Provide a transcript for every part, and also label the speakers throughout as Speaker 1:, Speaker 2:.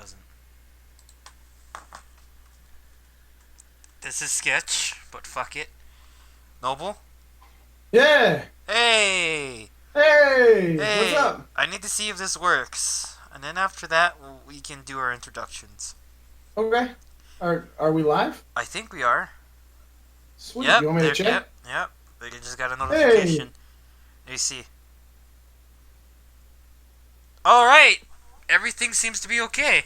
Speaker 1: doesn't. This is sketch, but fuck it. Noble?
Speaker 2: Yeah.
Speaker 1: Hey!
Speaker 2: Hey, what's
Speaker 1: Hey!
Speaker 2: up?
Speaker 1: I need to see if this works. And then after that, we can do our introductions.
Speaker 2: Okay. Are we live?
Speaker 1: I think we are.
Speaker 2: Sweet.
Speaker 1: Yep,
Speaker 2: You want me to
Speaker 1: there,
Speaker 2: check?
Speaker 1: yep, yep. They just got a
Speaker 2: Hey.
Speaker 1: notification. Let me see. Alright! Everything seems to be okay.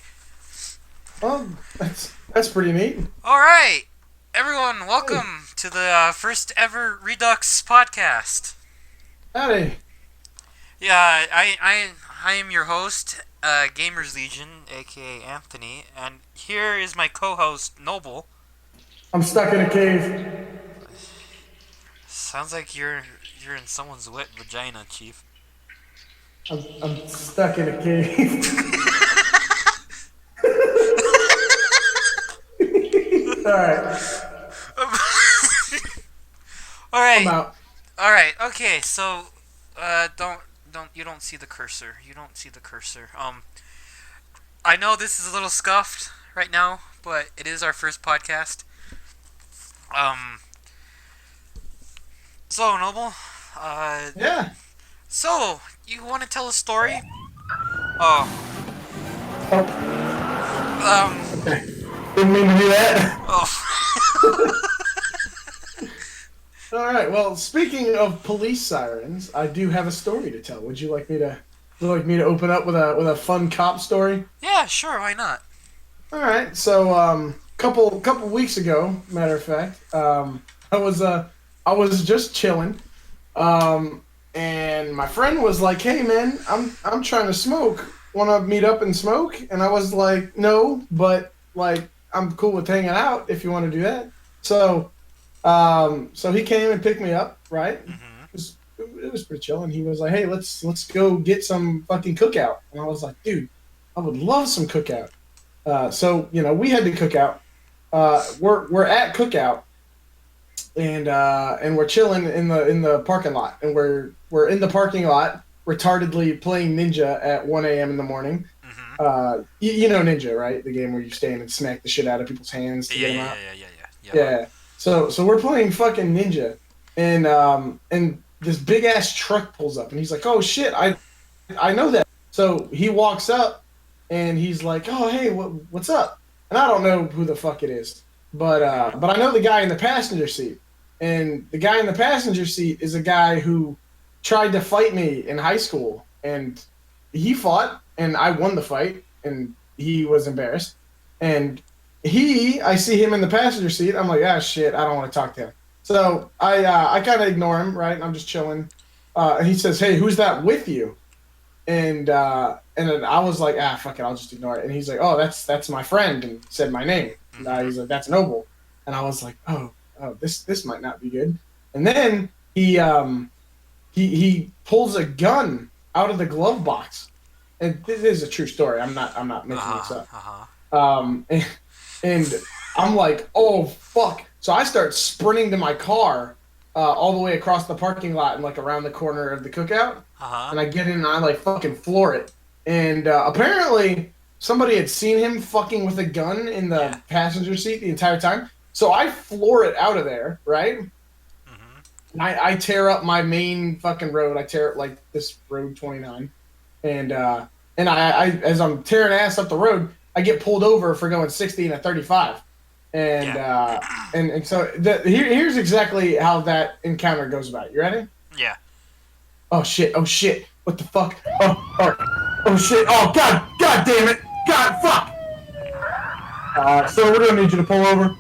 Speaker 2: Well, that's pretty neat.
Speaker 1: Alright! Everyone,
Speaker 2: Hey.
Speaker 1: welcome to the first ever Redux podcast.
Speaker 2: Howdy.
Speaker 1: Yeah, I am your host, Gamers Legion, aka Anthony, and here is my co-host Noble.
Speaker 2: I'm stuck in a cave.
Speaker 1: Sounds like you're in someone's wet vagina, Chief.
Speaker 2: I'm stuck in a cave. All right.
Speaker 1: all
Speaker 2: I'm
Speaker 1: right,
Speaker 2: out.
Speaker 1: all right, okay. So, don't you don't see the cursor. You don't see the cursor. I know this is a little scuffed right now, but it is our first podcast. Um, so Noble, uh,
Speaker 2: Yeah.
Speaker 1: so you want to tell a story? Oh,
Speaker 2: Oh,
Speaker 1: um,
Speaker 2: okay. Didn't mean to do that.
Speaker 1: oh.
Speaker 2: All right. Well, speaking of police sirens, I do have a story to tell. Would you like me to open up with a fun cop story?
Speaker 1: Yeah, sure. Why not?
Speaker 2: All right. So, couple weeks ago, matter of fact, I was just chilling, um, and my friend was like, "Hey, man, I'm trying to smoke. Want to meet up and smoke?" And I was like, "No, but like, I'm cool with hanging out if you want to do that." So he came and picked me up. Right?
Speaker 1: Mm-hmm.
Speaker 2: It was pretty chill, and he was like, "Hey, let's go get some fucking cookout." And I was like, "Dude, I would love some cookout." So we had to cook out. We're at cookout, and we're chilling in the parking lot, and we're in the parking lot, retardedly playing Ninja at 1 a.m. in the morning.
Speaker 1: Mm-hmm.
Speaker 2: You know Ninja, right? The game where you stand and smack the shit out of people's hands to
Speaker 1: Yeah,
Speaker 2: get them
Speaker 1: yeah,
Speaker 2: out.
Speaker 1: yeah, yeah, yeah, yeah. Yep.
Speaker 2: Yeah. So we're playing fucking Ninja, and this big ass truck pulls up, and he's like, "Oh shit, I know that." So he walks up and he's like, "Oh, hey, what's up?" And I don't know who the fuck it is, but
Speaker 1: Mm-hmm.
Speaker 2: I know the guy in the passenger seat, and the guy in the passenger seat is a guy who tried to fight me in high school, and he fought, and I won the fight, and he was embarrassed, and I see him in the passenger seat. I'm like, ah, shit, I don't want to talk to him. So I kind of ignore him, right? I'm just chilling. And he says, "Hey, who's that with you?" And then I was like, ah, fuck it, I'll just ignore it. And he's like, "Oh, that's my friend," and said my name. And
Speaker 1: Mm-hmm.
Speaker 2: he's like, "That's Noble." And I was like, oh, this might not be good. And then he pulls a gun out of the glove box, and this is a true story. I'm not
Speaker 1: Uh
Speaker 2: making this
Speaker 1: huh.
Speaker 2: up.
Speaker 1: Uh huh.
Speaker 2: Um, and, and I'm like, oh fuck! So I start sprinting to my car, all the way across the parking lot and like around the corner of the cookout,
Speaker 1: Uh huh.
Speaker 2: and I get in and I like fucking floor it. And apparently somebody had seen him fucking with a gun in
Speaker 1: Yeah.
Speaker 2: the passenger seat the entire time. So I floor it out of there, right?
Speaker 1: Mm-hmm.
Speaker 2: And I tear up my main fucking road. I tear up like this road 29, and I as I'm tearing ass up the road, I get pulled over for going 60 and a 35, and
Speaker 1: Yeah.
Speaker 2: here's exactly how that encounter goes about. You ready?
Speaker 1: Yeah.
Speaker 2: Oh shit! Oh shit! What the fuck? Oh shit! Oh god damn it! God fuck! So we're gonna need you to pull over.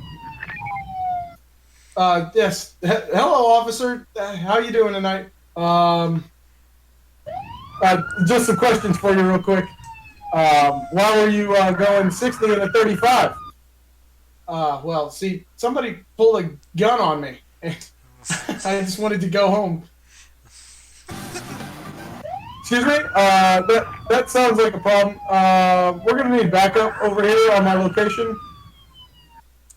Speaker 2: Yes. Hello, officer. How you doing tonight? Just some questions for you, real quick. Why were you going 60 and a 35? Well, see, somebody pulled a gun on me. I just wanted to go home. Excuse me. That sounds like a problem. We're gonna need backup over here on my location,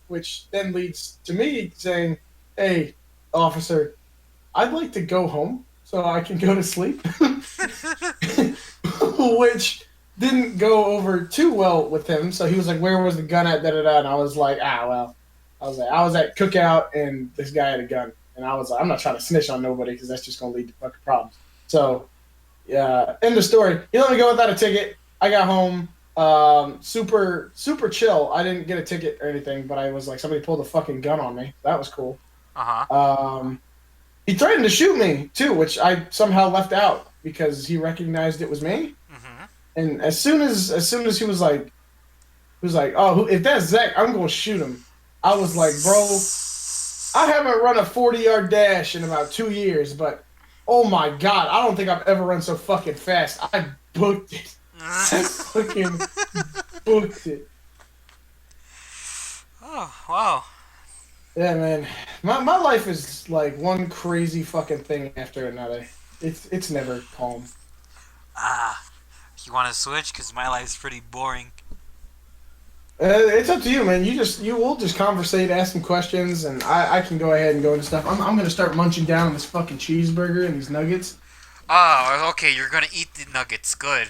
Speaker 2: which then leads to me saying, "Hey, officer, I'd like to go home so I can go to sleep." which didn't go over too well with him. So he was like, "Where was the gun at?" Da da da. And I was like, well. I was at cookout and this guy had a gun, and I was like, I'm not trying to snitch on nobody because that's just gonna lead to fucking problems. So, yeah, end of story. He let me go without a ticket. I got home, super chill. I didn't get a ticket or anything, but I was like, somebody pulled a fucking gun on me. That was cool. He threatened to shoot me too, which I somehow left out because he recognized it was me.
Speaker 1: Mm-hmm.
Speaker 2: And as soon as he was like, oh, if that's Zach, I'm gonna shoot him. I was like, bro, I haven't run a 40-yard dash in about 2 years, but oh my god, I don't think I've ever run so fucking fast. I booked it. I fucking booked it.
Speaker 1: Oh, wow.
Speaker 2: Yeah, man. My life is like one crazy fucking thing after another. It's never calm.
Speaker 1: You want to switch? Because my life's pretty boring.
Speaker 2: It's up to you, man. We'll just conversate, ask some questions, and I can go ahead and go into stuff. I'm gonna start munching down on this fucking cheeseburger and these nuggets.
Speaker 1: Oh, okay. You're gonna eat the nuggets. Good.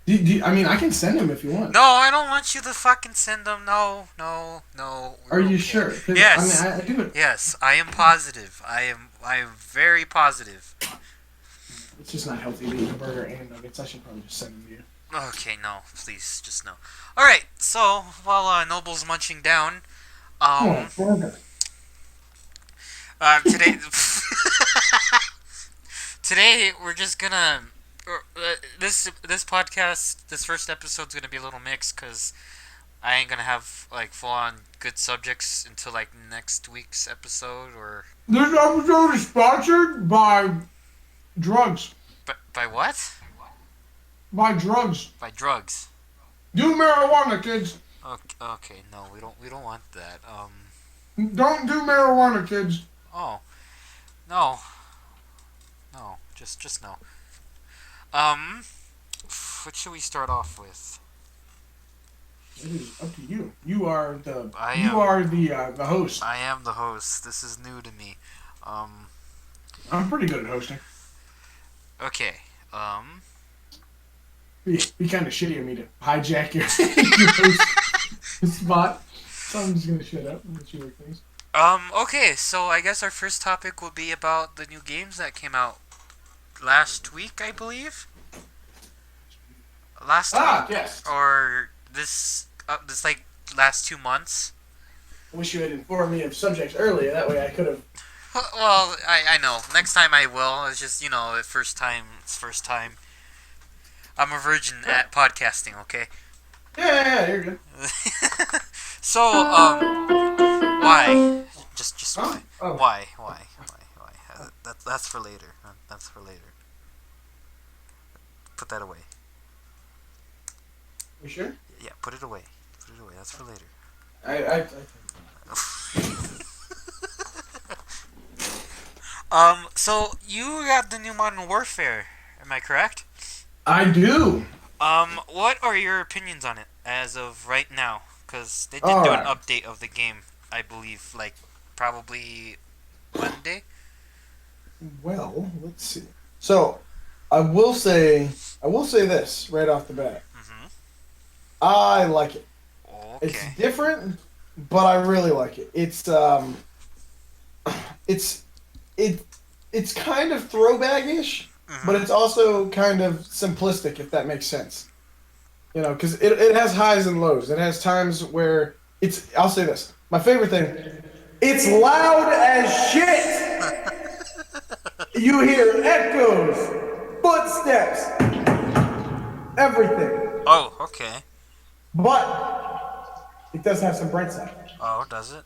Speaker 2: I mean, I can send them if you want.
Speaker 1: No, I don't want you to fucking send them. No.
Speaker 2: Are you sure?
Speaker 1: Yes.
Speaker 2: I do it.
Speaker 1: Yes, I am positive. I am very positive.
Speaker 2: It's just not healthy to eat a burger and nuggets. I should probably just send them to you.
Speaker 1: Okay, no, please, just no. All right, so while Noble's munching down, today, today we're just gonna this podcast, this first episode's gonna be a little mixed because I ain't gonna have like full on good subjects until like next week's episode or.
Speaker 2: This episode is sponsored by drugs.
Speaker 1: By what?
Speaker 2: By drugs.
Speaker 1: By drugs.
Speaker 2: Do marijuana, kids.
Speaker 1: Okay, no, we don't want that.
Speaker 2: Don't do marijuana, kids.
Speaker 1: Oh, no, just no. What should we start off with?
Speaker 2: It is up to you. You are the host.
Speaker 1: I am the host. This is new to me.
Speaker 2: I'm pretty good at hosting.
Speaker 1: Okay.
Speaker 2: Be kind of shitty of me to hijack your host spot. So I'm just gonna shut up and let you work things.
Speaker 1: Okay, so I guess our first topic will be about the new games that came out last week, I believe. Last week,
Speaker 2: yes.
Speaker 1: Or this like last 2 months.
Speaker 2: I wish you had informed me of subjects earlier. That way I could have.
Speaker 1: Well, I know. Next time I will. It's just, the first time. It's first time. I'm a virgin at podcasting, okay?
Speaker 2: Yeah, you're good.
Speaker 1: So, why? Just why?
Speaker 2: Oh.
Speaker 1: Why? That's for later. That's for later. Put that away.
Speaker 2: You sure?
Speaker 1: Yeah, put it away. Put it away. That's for later.
Speaker 2: I
Speaker 1: So you got the new Modern Warfare, am I correct?
Speaker 2: I do.
Speaker 1: What are your opinions on it as of right now? Because they did do an update of the game, I believe, like probably Monday.
Speaker 2: Well, let's see. So, I will say this right off the bat.
Speaker 1: Mm-hmm.
Speaker 2: I like it.
Speaker 1: Okay.
Speaker 2: It's different, but I really like it. It's kind of throwback-ish, but it's also kind of simplistic, if that makes sense. Because it has highs and lows. It has times where I'll say this. My favorite thing, it's loud as shit! You hear echoes, footsteps, everything.
Speaker 1: Oh, okay.
Speaker 2: But it does have some bright side.
Speaker 1: Oh, does it?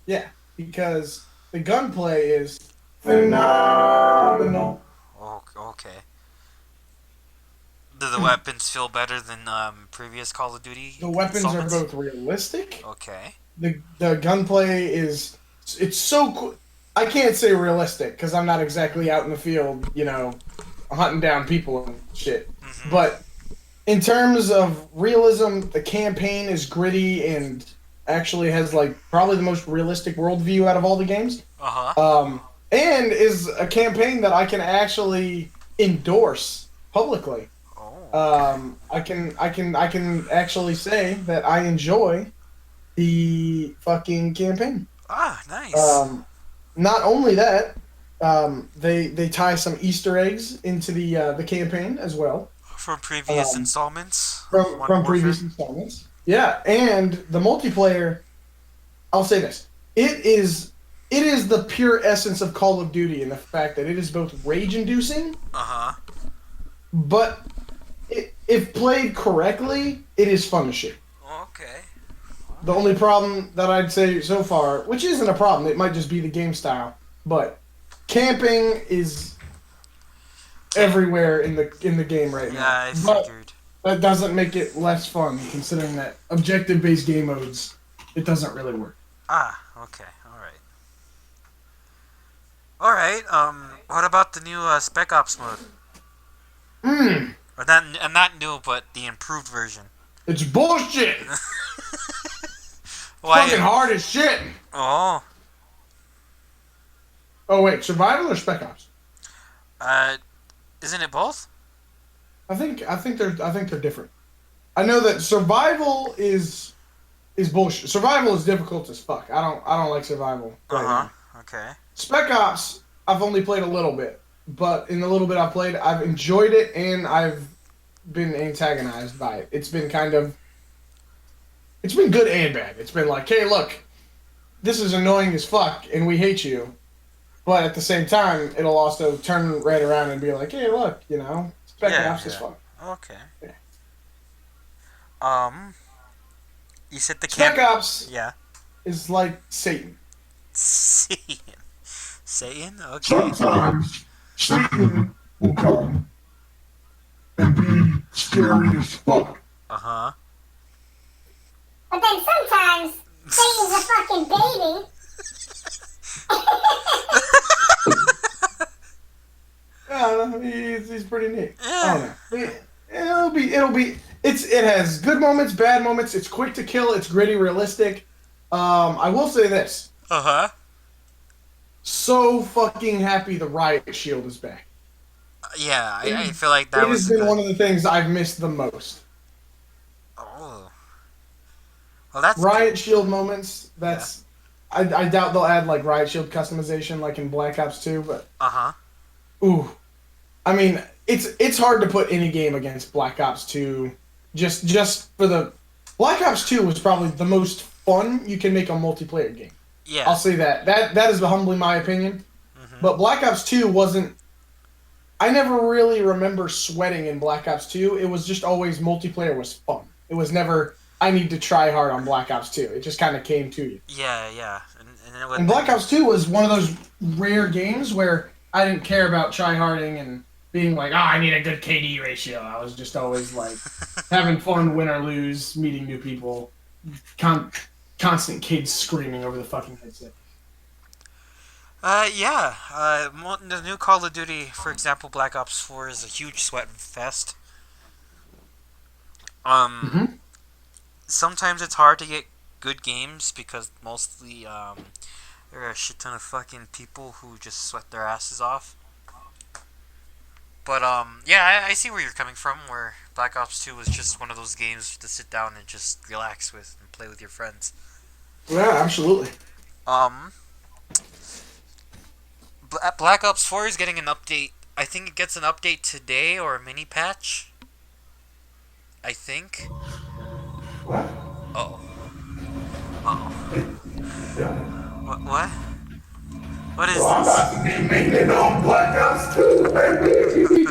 Speaker 2: Yeah, because the gunplay is phenomenal.
Speaker 1: Oh, okay. Do the weapons feel better than previous Call of Duty?
Speaker 2: The weapons
Speaker 1: installments?
Speaker 2: are both realistic.
Speaker 1: Okay.
Speaker 2: The gunplay it's so cool. I can't say realistic because I'm not exactly out in the field, hunting down people and shit. Mm-hmm. But in terms of realism, the campaign is gritty and actually has like probably the most realistic worldview out of all the games. And is a campaign that I can actually endorse publicly.
Speaker 1: Oh.
Speaker 2: I can actually say that I enjoy the fucking campaign.
Speaker 1: Ah, nice.
Speaker 2: Um, Not only that, they tie some Easter eggs into the campaign as well.
Speaker 1: From previous
Speaker 2: Um,
Speaker 1: installments of
Speaker 2: from
Speaker 1: Modern
Speaker 2: previous
Speaker 1: Warfare.
Speaker 2: installments. Yeah, and the multiplayer. I'll say this: it is the pure essence of Call of Duty in the fact that it is both rage-inducing,
Speaker 1: Uh-huh.
Speaker 2: but if played correctly, it is fun to shoot.
Speaker 1: Okay.
Speaker 2: The only problem that I'd say so far, which isn't a problem, it might just be the game style, but camping is
Speaker 1: Okay.
Speaker 2: everywhere in the game right
Speaker 1: Yeah,
Speaker 2: now.
Speaker 1: I
Speaker 2: But
Speaker 1: figured.
Speaker 2: that doesn't make it less fun, considering that objective-based game modes, it doesn't really work.
Speaker 1: Ah, okay. Alright. Alright, what about the new Spec Ops mode?
Speaker 2: Hmm,
Speaker 1: Or not new, but the improved version.
Speaker 2: it's bullshit. Fucking
Speaker 1: Why?
Speaker 2: hard as shit.
Speaker 1: Oh,
Speaker 2: Oh wait, survival or spec ops?
Speaker 1: uh, isn't it both?
Speaker 2: I think they're different. I know that survival is bullshit. Survival is difficult as fuck. I don't like survival right
Speaker 1: Uh-huh.
Speaker 2: now.
Speaker 1: Okay.
Speaker 2: Spec Ops, I've only played a little bit, but in the little bit I've played, I've enjoyed it and I've been antagonized by it. It's been good and bad. It's been like, hey, look, this is annoying as fuck, and we hate you. But at the same time, it'll also turn right around and be like, hey, look, Spec
Speaker 1: Yeah,
Speaker 2: Ops is
Speaker 1: yeah.
Speaker 2: fun.
Speaker 1: Okay.
Speaker 2: Yeah.
Speaker 1: Um, you said the
Speaker 2: Spec
Speaker 1: camp.
Speaker 2: Ops
Speaker 1: Yeah.
Speaker 2: is like Satan.
Speaker 1: Satan. Satan? Okay.
Speaker 3: Sometimes Satan will come and be scary as fuck.
Speaker 1: Uh-huh.
Speaker 4: But then sometimes Satan's a fucking baby.
Speaker 2: I don't know. He's pretty neat. I don't
Speaker 1: Yeah.
Speaker 2: know. It has good moments, bad moments. It's quick to kill. It's gritty, realistic. I will say this.
Speaker 1: Uh-huh.
Speaker 2: So fucking happy the riot shield is back.
Speaker 1: Yeah, I
Speaker 2: It,
Speaker 1: feel like that
Speaker 2: it has
Speaker 1: was a
Speaker 2: been
Speaker 1: good.
Speaker 2: one of the things I've missed the most.
Speaker 1: Oh. Well, that's good.
Speaker 2: Riot shield moments.
Speaker 1: Yeah.
Speaker 2: I doubt they'll add like riot shield customization like in Black Ops 2, but
Speaker 1: Uh-huh.
Speaker 2: ooh, I mean it's hard to put any game against Black Ops 2. Just for the Black Ops 2 was probably the most fun you can make a multiplayer game.
Speaker 1: Yeah.
Speaker 2: I'll say that. That is humbly my opinion.
Speaker 1: Mm-hmm.
Speaker 2: But Black Ops 2 wasn't. I never really remember sweating in Black Ops 2. It was just always multiplayer was fun. It was never I need to try hard on Black Ops 2. It just kind of came to you.
Speaker 1: Yeah, yeah. And then
Speaker 2: And Black Ops 2 was one of those rare games where I didn't care about tryharding and being like, oh, I need a good KD ratio. I was just always like having fun, win or lose, meeting new people, constant kids screaming over the fucking headset.
Speaker 1: Yeah. The new Call of Duty, for example, Black Ops 4 is a huge sweat fest.
Speaker 2: Mm-hmm.
Speaker 1: Sometimes it's hard to get good games because mostly, there are a shit ton of fucking people who just sweat their asses off. But, yeah, I see where you're coming from, where Black Ops 2 was just one of those games to sit down and just relax with and play with your friends.
Speaker 2: Yeah, absolutely.
Speaker 1: Um, Black Ops 4 is getting an update. I think it gets an update today or a mini patch. I think.
Speaker 3: What?
Speaker 1: Oh. Oh. What? What is
Speaker 3: So I'm
Speaker 1: this?
Speaker 3: about to be making on Black Ops 2, baby.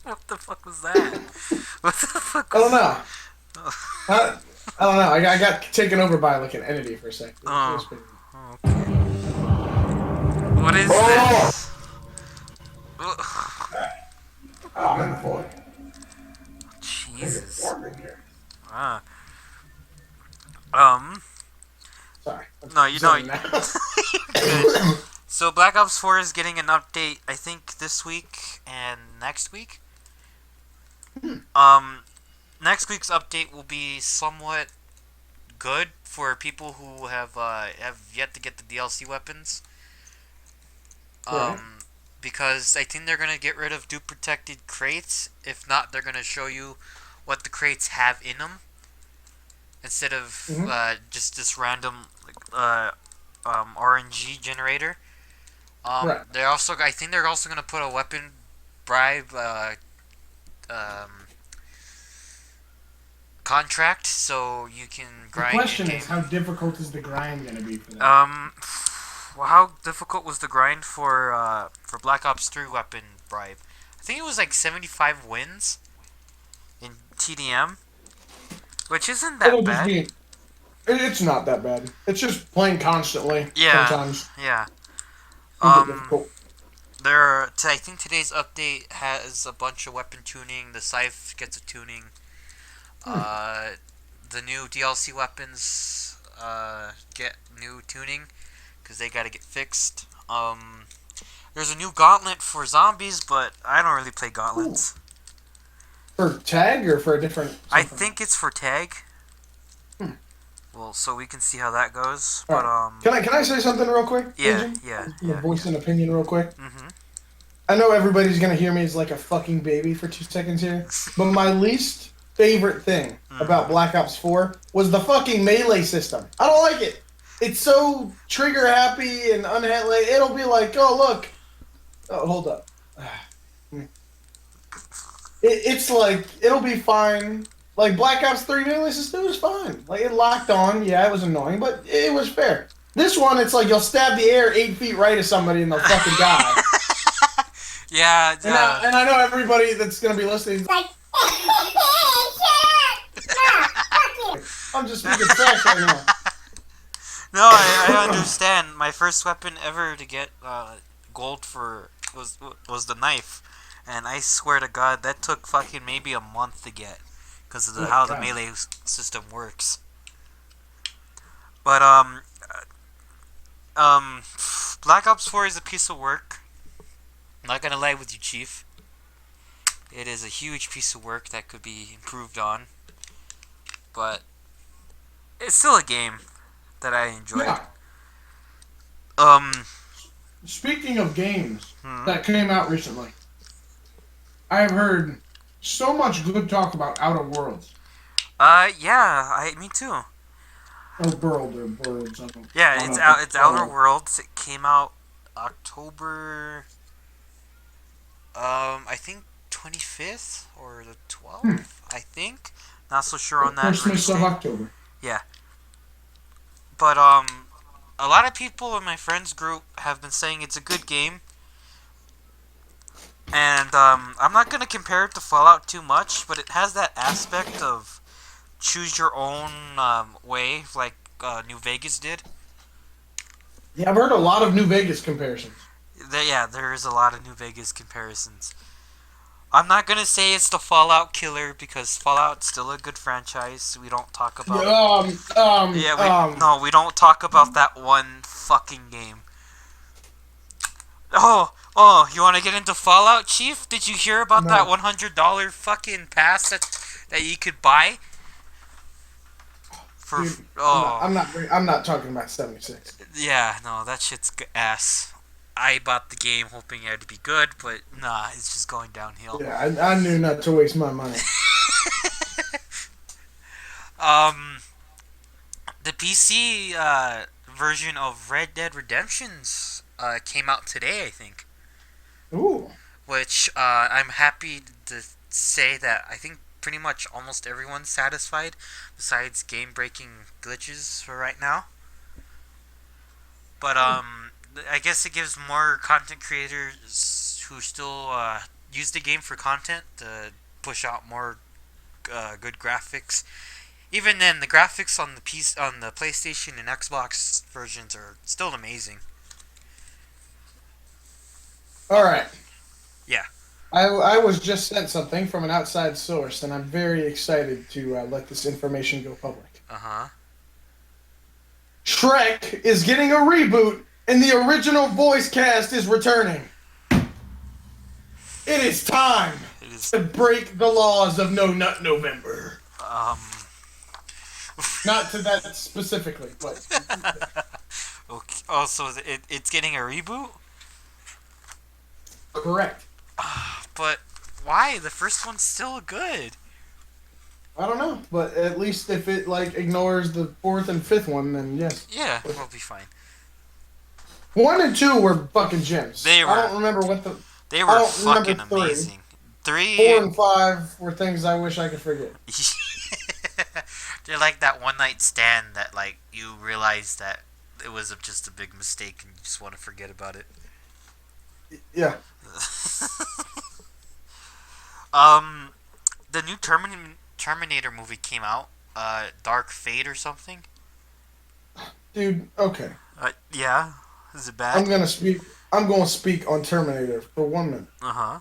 Speaker 1: What the fuck was that? What the fuck
Speaker 2: I
Speaker 1: was
Speaker 2: don't know. I don't know. I got taken over by like an entity for a second. It was pretty-
Speaker 1: Okay. What is
Speaker 3: Oh!
Speaker 1: this?
Speaker 3: I'm in for it.
Speaker 1: Jesus.
Speaker 3: Work in here.
Speaker 1: Ah.
Speaker 2: Sorry.
Speaker 1: No, you know.
Speaker 2: Zoning now.
Speaker 1: So Black Ops 4 is getting an update, I think, this week and next week. Next week's update will be somewhat good for people who have yet to get the DLC weapons.
Speaker 2: Right.
Speaker 1: because I think they're gonna get rid of dupe protected crates. If not, they're gonna show you what the crates have in them instead of just this random RNG generator.
Speaker 2: Right.
Speaker 1: I think they're also gonna put a weapon bribe contract, so you can grind.
Speaker 2: The question
Speaker 1: in-game.
Speaker 2: is, how difficult is the grind going to be for them?
Speaker 1: Well, how difficult was the grind for Black Ops 3 weapon bribe? I think it was like 75 wins in TDM, which isn't that bad.
Speaker 2: It's not that bad. It's just playing constantly.
Speaker 1: Yeah.
Speaker 2: Sometimes.
Speaker 1: Yeah.
Speaker 2: Difficult.
Speaker 1: I think today's update has a bunch of weapon tuning. The Scythe gets a tuning. The new DLC weapons get new tuning because they gotta get fixed. There's a new gauntlet for zombies, but I don't really play gauntlets.
Speaker 2: For tag or for a different? Something?
Speaker 1: I think it's for tag. Well, so we can see how that goes. But
Speaker 2: can I say something real quick?
Speaker 1: Yeah,
Speaker 2: Agent?
Speaker 1: yeah.
Speaker 2: Voice an opinion real quick.
Speaker 1: Mm-hmm.
Speaker 2: I know everybody's gonna hear me as like a fucking baby for 2 seconds here, but my least favorite thing about Black Ops 4 was the fucking melee system. I don't like it. It's so trigger happy and unhappy. It'll be like, oh look, hold up. It's like it'll be fine. Like Black Ops 3 melee system was fine. Like it locked on. Yeah, it was annoying, but it was fair. This one, it's like you'll stab the air 8 feet right at somebody and they'll fucking die.
Speaker 1: Yeah.
Speaker 2: And I know everybody that's gonna be listening.
Speaker 4: It's like, shut up! No, fuck you!
Speaker 2: I'm just speaking facts right now.
Speaker 1: No, I understand. My first weapon ever to get gold for was the knife, and I swear to God that took fucking maybe a month to get because of how the melee system works. But Black Ops 4 is a piece of work. I'm not gonna lie with you, Chief. It is a huge piece of work that could be improved on, but it's still a game that I enjoyed.
Speaker 2: Yeah. Speaking of games that came out recently, I have heard so much good talk about Outer Worlds.
Speaker 1: Yeah, me too.
Speaker 2: Oh, Worlds.
Speaker 1: Yeah, it's Outer Worlds. It came out October, I think 25th or the 12th. I think. Not so sure on that.
Speaker 2: Christmas of October.
Speaker 1: Yeah. But a lot of people in my friends group have been saying it's a good game. And I'm not gonna compare it to Fallout too much, but it has that aspect of choose your own way, like New Vegas did.
Speaker 2: Yeah, I've heard a lot of New Vegas comparisons.
Speaker 1: Yeah, there is a lot of New Vegas comparisons. I'm not gonna say it's the Fallout killer because Fallout's still a good franchise. We don't talk about. We don't talk about that one fucking game. Oh, you want to get into Fallout, Chief? Did you hear about that $100 fucking pass that you could buy?
Speaker 2: Dude, I'm not talking about 76.
Speaker 1: Yeah, no, that shit's ass. I bought the game hoping it would be good, but nah, it's just going downhill.
Speaker 2: Yeah, I knew not to waste my money.
Speaker 1: The PC version of Red Dead Redemptions came out today, I think.
Speaker 2: Ooh.
Speaker 1: Which I'm happy to say that I think pretty much almost everyone's satisfied, besides game-breaking glitches for right now. But I guess it gives more content creators who still use the game for content to push out more good graphics. Even then, the graphics on the PlayStation and Xbox versions are still amazing.
Speaker 2: All right.
Speaker 1: Yeah.
Speaker 2: I was just sent something from an outside source, and I'm very excited to let this information go public.
Speaker 1: Uh-huh.
Speaker 2: Shrek is getting a reboot, and the original voice cast is returning. It is time to break the laws of No Nut November. Not to that specifically, but...
Speaker 1: Okay. Oh, so it's getting a reboot?
Speaker 2: correct.
Speaker 1: But why? The first one's still good.
Speaker 2: I don't know, but at least if it like ignores the fourth and fifth one, then yes.
Speaker 1: Yeah, we'll be fine.
Speaker 2: 1 and 2 were fucking gems. I don't remember what the.
Speaker 1: They
Speaker 2: I
Speaker 1: were
Speaker 2: don't
Speaker 1: fucking
Speaker 2: remember three.
Speaker 1: amazing. 3.
Speaker 2: 4 and 5 were things I wish I could forget.
Speaker 1: They're like that one night stand that like you realize that it was just a big mistake and you just want to forget about it.
Speaker 2: Yeah.
Speaker 1: The new Terminator movie came out. Dark Fate or something.
Speaker 2: Dude, okay.
Speaker 1: Yeah. Is it bad?
Speaker 2: I'm gonna speak on Terminator for 1 minute.
Speaker 1: Uh-huh.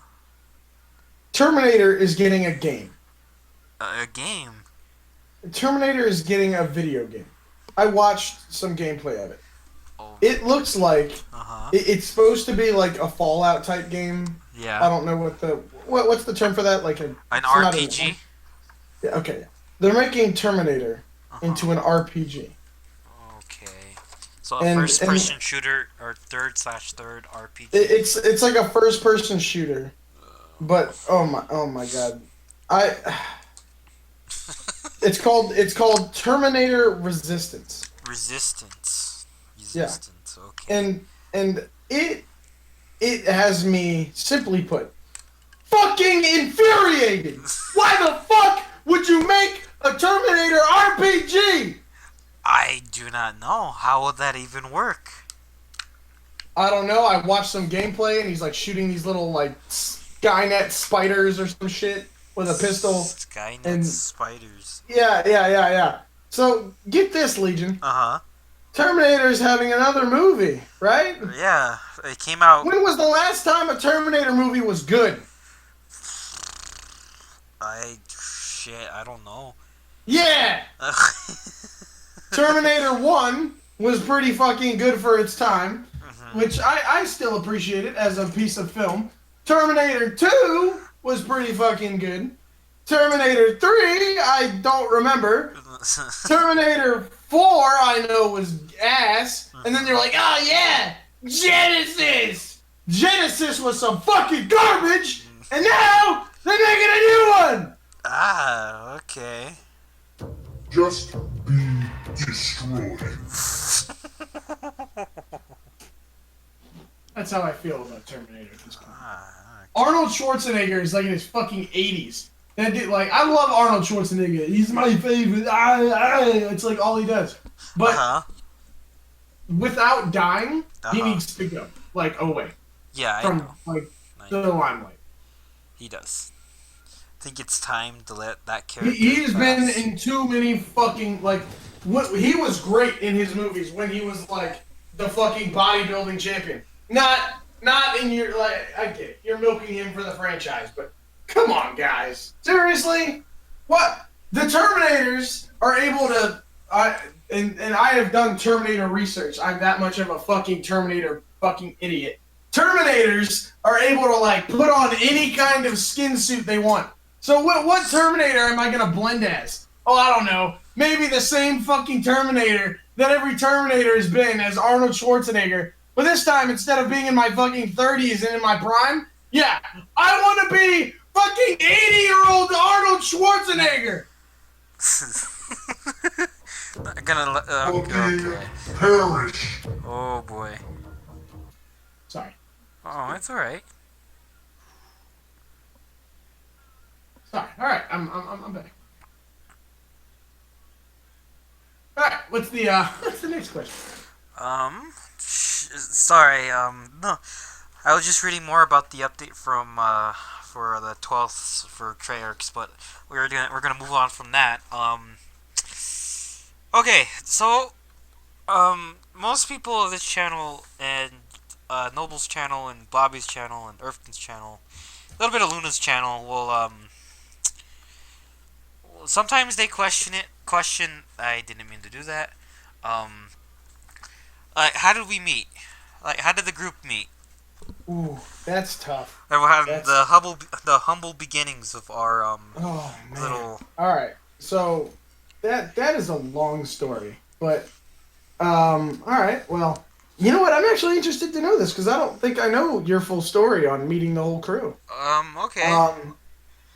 Speaker 2: Terminator is getting a game.
Speaker 1: A game?
Speaker 2: Terminator is getting a video game. I watched some gameplay of it.
Speaker 1: Oh.
Speaker 2: It looks like
Speaker 1: Uh-huh.
Speaker 2: it's supposed to be like a Fallout type game.
Speaker 1: Yeah.
Speaker 2: I don't know what's the term for that? Like
Speaker 1: an RPG?
Speaker 2: Yeah, okay. They're making Terminator into an RPG.
Speaker 1: Okay. So a first-person shooter or third/third RPG.
Speaker 2: It's like a first-person shooter, but oh my god, it's called Terminator Resistance.
Speaker 1: Resistance.
Speaker 2: Yeah.
Speaker 1: Okay.
Speaker 2: And it has me, simply put, fucking infuriated. Why the fuck would you make a Terminator RPG?
Speaker 1: I do not know. How would that even work?
Speaker 2: I don't know. I watched some gameplay and he's like shooting these little like Skynet spiders or some shit with a pistol.
Speaker 1: Skynet spiders.
Speaker 2: Yeah. So get this, Legion.
Speaker 1: Uh-huh.
Speaker 2: Terminator's having another movie, right?
Speaker 1: Yeah, it came out.
Speaker 2: When was the last time a Terminator movie was good?
Speaker 1: I don't know.
Speaker 2: Yeah! Terminator 1 was pretty fucking good for its time, which I still appreciate it as a piece of film. Terminator 2 was pretty fucking good. Terminator 3, I don't remember. Terminator 4, I know was ass. And then they're like, oh yeah, Genesis! Genesis was some fucking garbage! And now, they're making a new one!
Speaker 1: Ah, okay.
Speaker 3: Just be destroyed.
Speaker 2: That's how I feel about Terminator at this point. Arnold Schwarzenegger is like in his fucking 80s. I love Arnold Schwarzenegger. He's my favorite. It's like all he does. But without dying, he needs to go like away.
Speaker 1: Yeah,
Speaker 2: from the limelight.
Speaker 1: He does. I think it's time to let that character.
Speaker 2: He's been in too many fucking he was great in his movies when he was like the fucking bodybuilding champion. Not in your I get it. You're milking him for the franchise, but come on, guys. Seriously? What? The Terminators are able to and I have done Terminator research. I'm that much of a fucking Terminator fucking idiot. Terminators are able to put on any kind of skin suit they want. So what Terminator am I gonna blend as? Oh, I don't know. Maybe the same fucking Terminator that every Terminator has been as Arnold Schwarzenegger. But this time, instead of being in my fucking 30s and in my prime, yeah, I want to be fucking 80-year-old Arnold Schwarzenegger.
Speaker 3: Okay. Perish.
Speaker 1: Oh boy.
Speaker 2: Sorry.
Speaker 1: Oh, it's all right.
Speaker 2: Sorry. All right, I'm back. All right, what's the next question?
Speaker 1: Sorry. No, I was just reading more about the update from for the 12th for Treyarch, but we're gonna move on from that. Okay, so most people of this channel and Noble's channel and Blobby's channel and Earthkin's channel, a little bit of Luna's channel will sometimes they question. I didn't mean to do that. How did we meet? How did the group meet?
Speaker 2: Ooh, that's tough.
Speaker 1: The humble beginnings of our little.
Speaker 2: All right, so that is a long story, but all right. Well, You know what? I'm actually interested to know this because I don't think I know your full story on meeting the whole crew.
Speaker 1: Okay.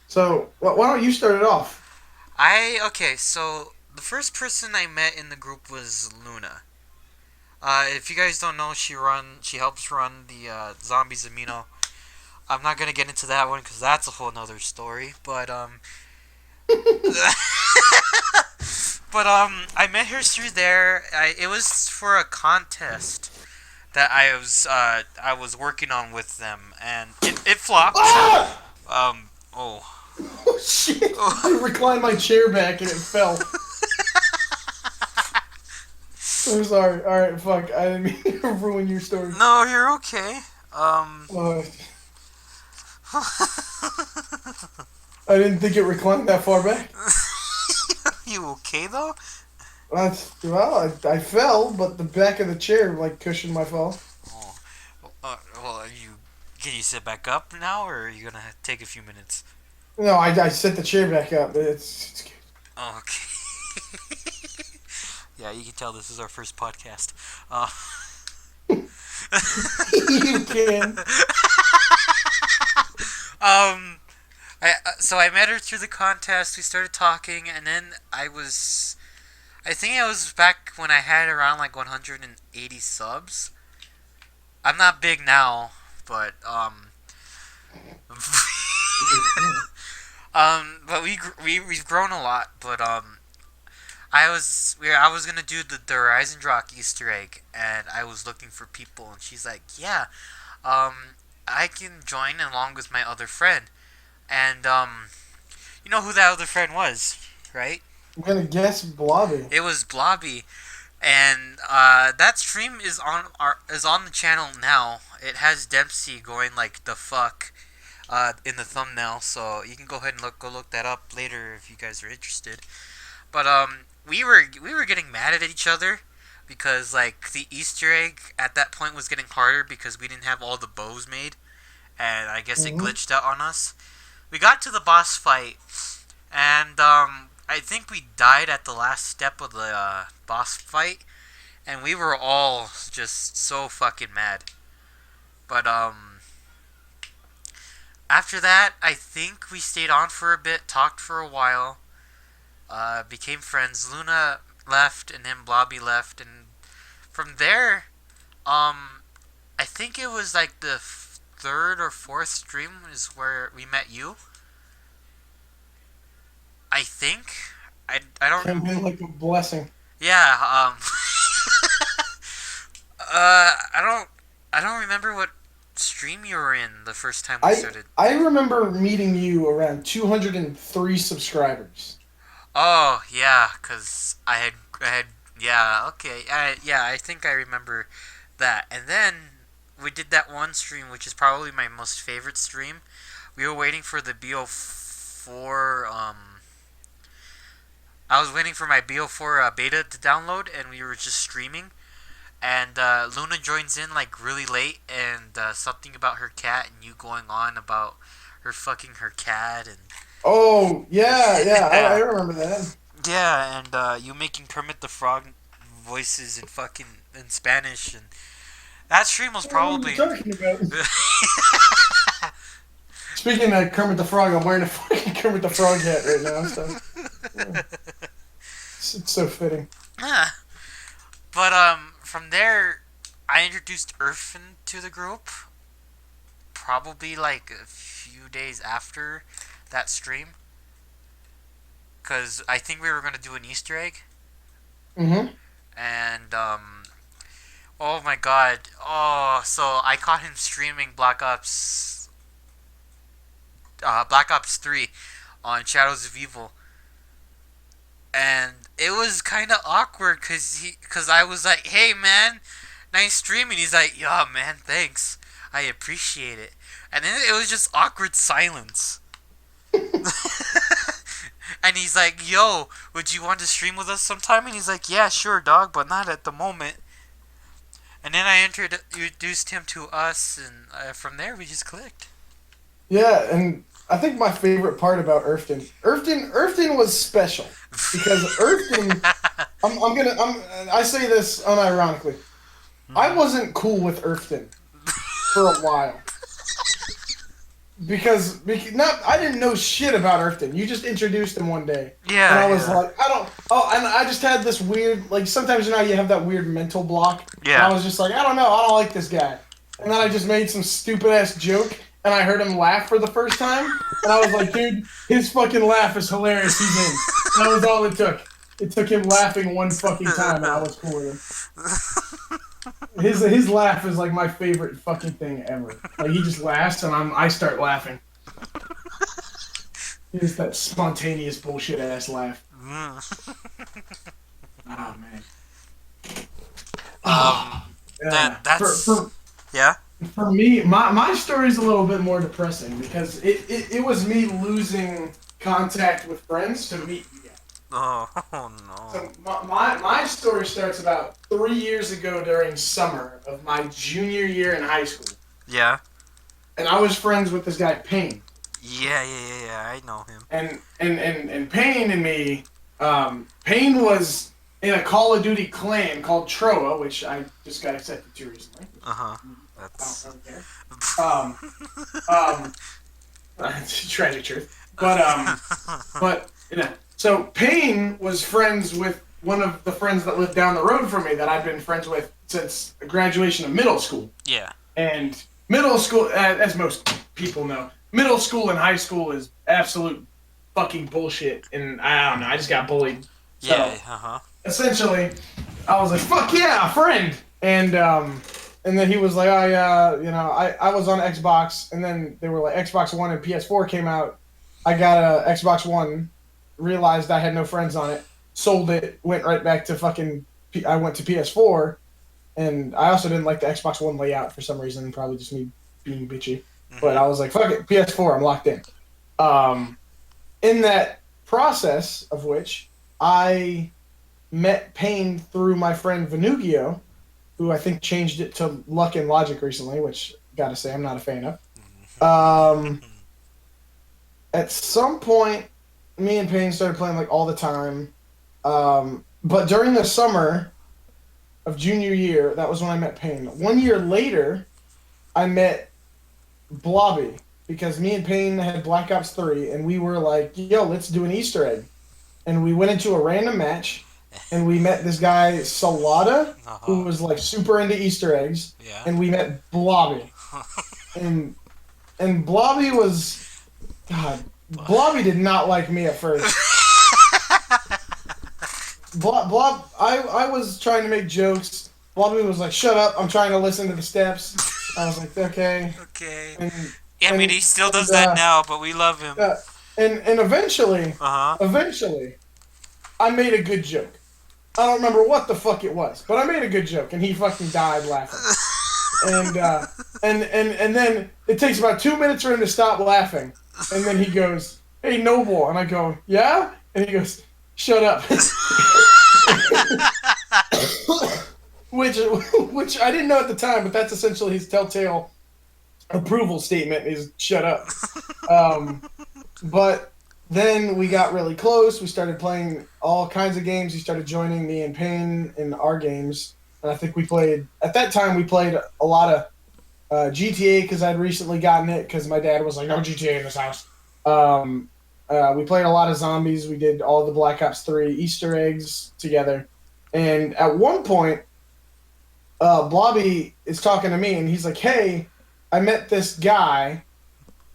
Speaker 2: So why don't you start it off?
Speaker 1: Okay, so the first person I met in the group was Luna. If you guys don't know, she helps run the Zombies Amino. I'm not gonna get into that one because that's a whole nother story. But I met her through there. It was for a contest that I was working on with them, and it flopped.
Speaker 2: Ah!
Speaker 1: Oh.
Speaker 2: Oh shit! I reclined my chair back and it fell. I'm sorry. All right, fuck. I didn't mean to ruin your story.
Speaker 1: No, you're okay.
Speaker 2: Uh, I didn't think it reclined that far back.
Speaker 1: You okay though?
Speaker 2: I fell, but the back of the chair like cushioned my fall.
Speaker 1: Oh, well, can you sit back up now, or are you gonna take a few minutes?
Speaker 2: No, I set the chair back up. It's good.
Speaker 1: Oh, okay. Yeah, you can tell this is our first podcast.
Speaker 2: You can.
Speaker 1: So I met her through the contest. We started talking, and then I think I was back when I had around like 180 subs. I'm not big now, but but we've grown a lot. But I was gonna do the Horizon Rock Easter egg, and I was looking for people, and she's like, yeah, I can join along with my other friend, and you know who that other friend was, right?
Speaker 2: I'm gonna guess Blobby.
Speaker 1: It was Blobby, and that stream is on the channel now. It has Dempsey going like the fuck in the thumbnail, so you can go ahead and go look that up later if you guys are interested. But we were getting mad at each other because like the Easter egg at that point was getting harder because we didn't have all the bows made, and I guess it glitched out on us. We got to the boss fight, and I think we died at the last step of the boss fight, and we were all just so fucking mad. But after that, I think we stayed on for a bit, talked for a while, became friends. Luna left, and then Blobby left, and from there, I think it was like the third or fourth stream is where we met you. I think. I don't.
Speaker 2: Can be like a blessing.
Speaker 1: Yeah. I don't remember what stream you were in the first time we started.
Speaker 2: I remember meeting you around 203 subscribers.
Speaker 1: Oh yeah, cause I had yeah, okay, I think I remember that. And then we did that one stream, which is probably my most favorite stream. We were waiting for the BO4 I was waiting for my BO4 beta to download, and we were just streaming. And Luna joins in like really late, and something about her cat, and you going on about her fucking her cat, and
Speaker 2: Oh yeah, I remember that.
Speaker 1: yeah, and you making Kermit the Frog voices in Spanish, and that stream was probably.
Speaker 2: What are you talking about? Speaking of Kermit the Frog, I'm wearing a fucking Kermit the Frog hat right now, so yeah. It's so fitting.
Speaker 1: Yeah. But from there, I introduced Irfan to the group. Probably like a few days after that stream, because I think we were gonna do an Easter egg.
Speaker 2: Mm-hmm.
Speaker 1: And oh my god, so I caught him streaming Black Ops 3 on Shadows of Evil. And it was kind of awkward because I was like, hey man, nice streaming. He's like, yeah man, thanks. I appreciate it. And then it was just awkward silence. And he's like, yo, would you want to stream with us sometime? And he's like, yeah, sure, dog, but not at the moment. And then I introduced him to us, and from there we just clicked.
Speaker 2: Yeah, and I think my favorite part about Irfan was special because Irfan. I say this unironically. I wasn't cool with Irfton for a while. Because I didn't know shit about Irfton. You just introduced him one day.
Speaker 1: Yeah.
Speaker 2: And I was like, and I just had this weird, like, sometimes you have that weird mental block.
Speaker 1: Yeah.
Speaker 2: And I was just like, I don't know, I don't like this guy. And then I just made some stupid ass joke, and I heard him laugh for the first time. And I was like, dude, his fucking laugh is hilarious, he's in. That was all it took. It took him laughing one fucking time, and I was cool with him. His laugh is like my favorite fucking thing ever. Like, he just laughs and I start laughing. It's that spontaneous bullshit ass laugh. Oh man.
Speaker 1: That's yeah.
Speaker 2: For me, my story's a little bit more depressing because it was me losing contact with friends to meet you guys.
Speaker 1: Oh no.
Speaker 2: So my story starts about 3 years ago during summer of my junior year in high school.
Speaker 1: Yeah.
Speaker 2: And I was friends with this guy Payne.
Speaker 1: Yeah. I know him.
Speaker 2: And Payne and me, Payne was in a Call of Duty clan called Troa, which I just got accepted to recently.
Speaker 1: That's.
Speaker 2: I don't care. Tragic truth. But so Payne was friends with one of the friends that lived down the road from me that I've been friends with since graduation of middle school.
Speaker 1: Yeah.
Speaker 2: And middle school, as most people know, middle school and high school is absolute fucking bullshit. And I don't know, I just got bullied. So,
Speaker 1: Yeah.
Speaker 2: essentially, I was like, fuck yeah, a friend. And then he was like, oh yeah, I was on Xbox, and then they were like, Xbox One and PS4 came out. I got a Xbox One, realized I had no friends on it, sold it, went right back to I went to PS4, and I also didn't like the Xbox One layout for some reason, probably just me being bitchy. Mm-hmm. But I was like, fuck it, PS4, I'm locked in. In that process of which, I met Payne through my friend Venugio, who I think changed it to Luck and Logic recently, which, gotta say, I'm not a fan of. At some point, me and Payne started playing, like, all the time. But during the summer of junior year, that was when I met Payne. 1 year later, I met Blobby, because me and Payne had Black Ops 3, and we were like, yo, let's do an Easter egg. And we went into a random match, and we met this guy, Salada, who was, like, super into Easter eggs.
Speaker 1: Yeah.
Speaker 2: And we met Blobby. and Blobby was... God, Blobby did not like me at first. I was trying to make jokes. Blobby was like, shut up, I'm trying to listen to the steps. I was like, okay.
Speaker 1: Okay.
Speaker 2: And
Speaker 1: he still does that now, but we love him.
Speaker 2: And eventually, I made a good joke. I don't remember what the fuck it was, but I made a good joke, and he fucking died laughing. And then it takes about 2 minutes for him to stop laughing, and then he goes, hey, Noble, and I go, yeah? And he goes, shut up. Which I didn't know at the time, but that's essentially his telltale approval statement is shut up. But then we got really close. We started playing all kinds of games. He started joining me and Payne in our games. And I think at that time we played a lot of GTA because I'd recently gotten it because my dad was like, no GTA in this house. We played a lot of zombies. We did all the Black Ops 3 Easter eggs together. And at one point, Blobby is talking to me, and he's like, hey, I met this guy,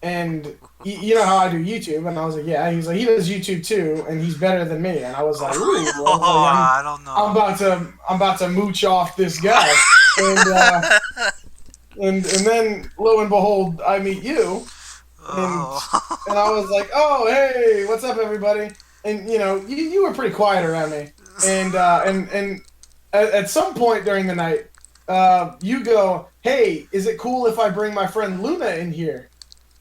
Speaker 2: and you know how I do YouTube? And I was like, yeah. He's like, he does YouTube too, and he's better than me. And I was like, ooh,
Speaker 1: I don't know.
Speaker 2: I'm about to mooch off this guy. and then, lo and behold, I meet you. And I was like, oh, hey, what's up, everybody? And, you were pretty quiet around me. And at some point during the night, you go, hey, is it cool if I bring my friend Luna in here?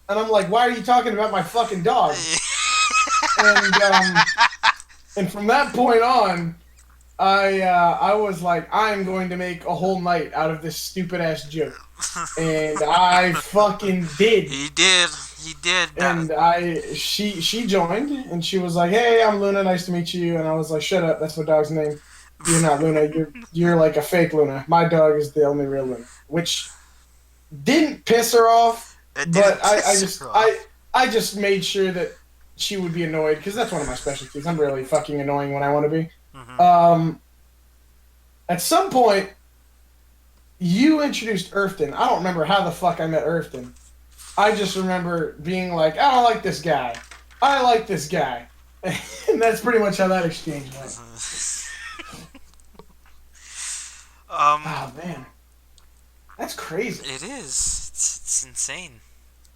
Speaker 2: And I'm like, why are you talking about my fucking dog? And from that point on, I was like, I'm going to make a whole night out of this stupid-ass joke. And I fucking did.
Speaker 1: He did.
Speaker 2: And she joined, and she was like, hey, I'm Luna, nice to meet you. And I was like, shut up, that's my dog's name. You're not Luna. You're like a fake Luna. My dog is the only real Luna, which didn't piss her off, but I just made sure that she would be annoyed because that's one of my specialties. I'm really fucking annoying when I want to be.
Speaker 1: Mm-hmm.
Speaker 2: At some point, you introduced Earthton. I don't remember how the fuck I met Earthton. I just remember being like, I don't like this guy. I like this guy. And that's pretty much how that exchange went. Oh, man. That's crazy.
Speaker 1: It is. It's insane.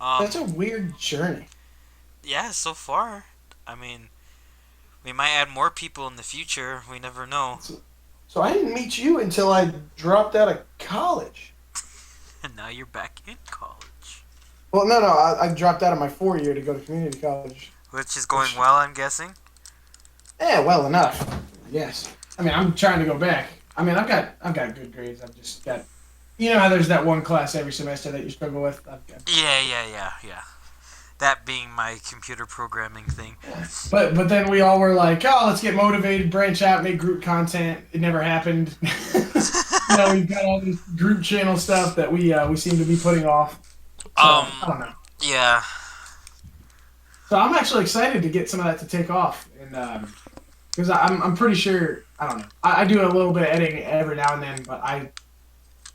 Speaker 2: That's a weird journey.
Speaker 1: Yeah, so far. I mean, we might add more people in the future. We never know.
Speaker 2: So I didn't meet you until I dropped out of college.
Speaker 1: And now you're back in college.
Speaker 2: Well, no, I dropped out of my 4-year to go to community college.
Speaker 1: Which is going well, I'm guessing?
Speaker 2: Yeah, well enough. Yes. I mean, I'm trying to go back. I mean, I've got good grades. I've just got... You know how there's that one class every semester that you struggle with?
Speaker 1: Yeah. That being my computer programming thing.
Speaker 2: But then we all were like, oh, let's get motivated, branch out, make group content. It never happened. We've got all this group channel stuff that we seem to be putting off. So, I don't know.
Speaker 1: Yeah.
Speaker 2: So I'm actually excited to get some of that to take off, and because I'm pretty sure, I don't know. I do a little bit of editing every now and then, but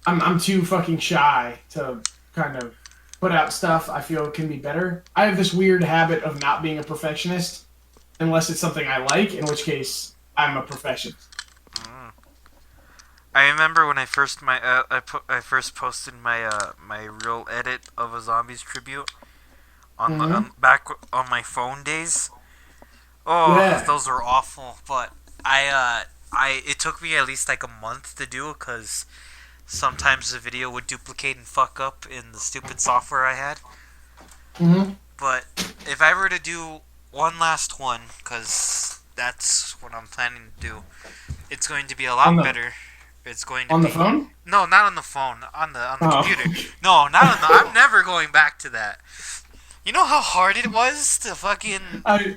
Speaker 2: I'm too fucking shy to kind of put out stuff I feel can be better. I have this weird habit of not being a perfectionist unless it's something I like, in which case I'm a perfectionist.
Speaker 1: I remember when I first posted my real edit of a Zombies tribute on back on my phone days. Oh, yeah. Those were awful. But it took me at least like a month to do because sometimes the video would duplicate and fuck up in the stupid software I had.
Speaker 2: Mm-hmm.
Speaker 1: But if I were to do one last one, because that's what I'm planning to do, it's going to be a lot better. It's going to
Speaker 2: be...
Speaker 1: On
Speaker 2: the phone?
Speaker 1: No, not on the phone. On the computer. No, not on the... I'm never going back to that. You know how hard it was to fucking...
Speaker 2: I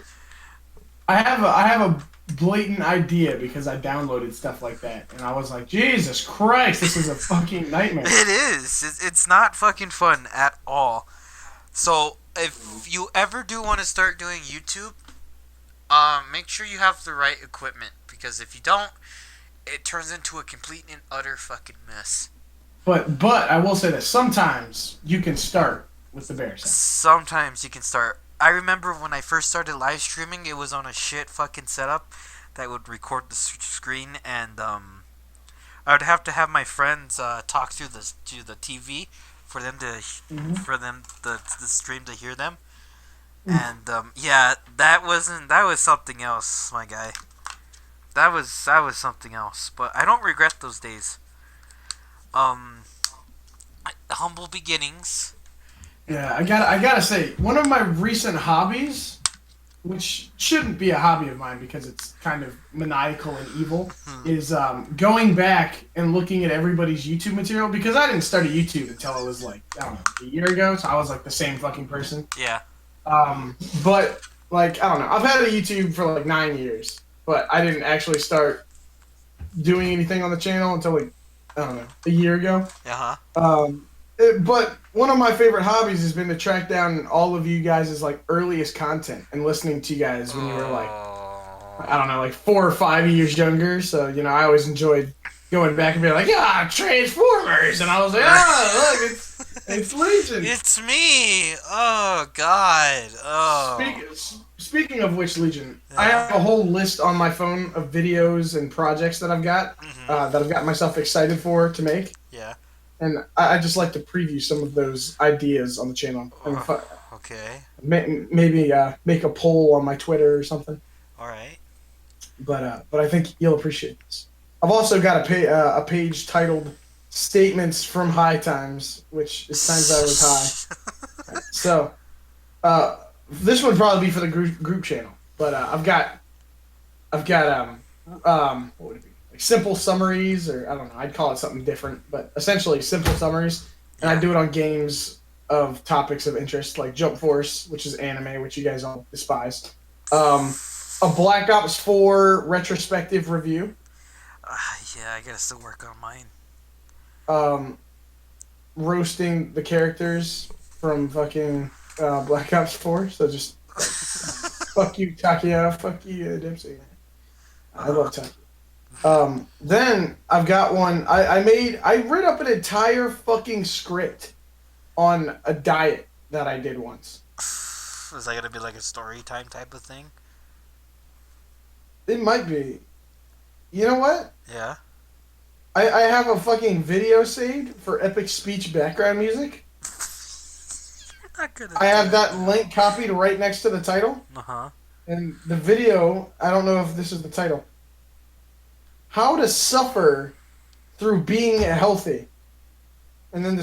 Speaker 2: have a blatant idea because I downloaded stuff like that, and I was like, Jesus Christ, this is a fucking nightmare.
Speaker 1: It is. It's not fucking fun at all. So, if you ever do want to start doing YouTube, make sure you have the right equipment, because if you don't, it turns into a complete and utter fucking mess.
Speaker 2: But I will say that sometimes you can start with the bare sound.
Speaker 1: Sometimes you can start. I remember when I first started live streaming, it was on a shit fucking setup that would record the screen, and I would have to have my friends talk through the TV for them to the stream to hear them. And yeah, that was something else, my guy. That was something else. But I don't regret those days. Humble beginnings.
Speaker 2: Yeah, I gotta say, one of my recent hobbies, which shouldn't be a hobby of mine because it's kind of maniacal and evil, is going back and looking at everybody's YouTube material, because I didn't start a YouTube until it was like, I don't know, a year ago, so I was like the same fucking person.
Speaker 1: Yeah.
Speaker 2: But like, I don't know, I've had a YouTube for like 9 years, but I didn't actually start doing anything on the channel until like, I don't know, a year ago.
Speaker 1: Uh-huh.
Speaker 2: But one of my favorite hobbies has been to track down all of you guys' like earliest content and listening to you guys when you were like, I don't know, like 4 or 5 years younger. So, you know, I always enjoyed going back and being like, yeah, Transformers. And I was like, look, it's Legion.
Speaker 1: It's me. Oh, God. Oh.
Speaker 2: Speaking of which, Legion, I have a whole list on my phone of videos and projects that I've got, that I've got myself excited for to make.
Speaker 1: Yeah.
Speaker 2: And I just like to preview some of those ideas on the channel.
Speaker 1: Okay.
Speaker 2: Maybe make a poll on my Twitter or something.
Speaker 1: All right.
Speaker 2: But I think you'll appreciate this. I've also got a page titled "Statements from High Times," which is times I was high. So this would probably be for the group channel. But I've got what would it be? Like simple summaries, or I don't know, I'd call it something different, but essentially simple summaries. And I do it on games of topics of interest, like Jump Force, which is anime, which you guys all despise. A Black Ops 4 retrospective review.
Speaker 1: Yeah, I gotta still work on mine.
Speaker 2: Roasting the characters from fucking Black Ops 4. So just like, fuck you, Takia. Fuck you, Dempsey. I love Takia. Then I've got one. I read up an entire fucking script on a diet that I did once.
Speaker 1: Is that gonna be like a story time type of thing?
Speaker 2: It might be. You know what?
Speaker 1: Yeah.
Speaker 2: I have a fucking video saved for epic speech background music.
Speaker 1: Not gonna
Speaker 2: I have
Speaker 1: do
Speaker 2: that link copied right next to the title.
Speaker 1: Uh-huh.
Speaker 2: And the video, I don't know if this is the title. How to suffer through being healthy. And then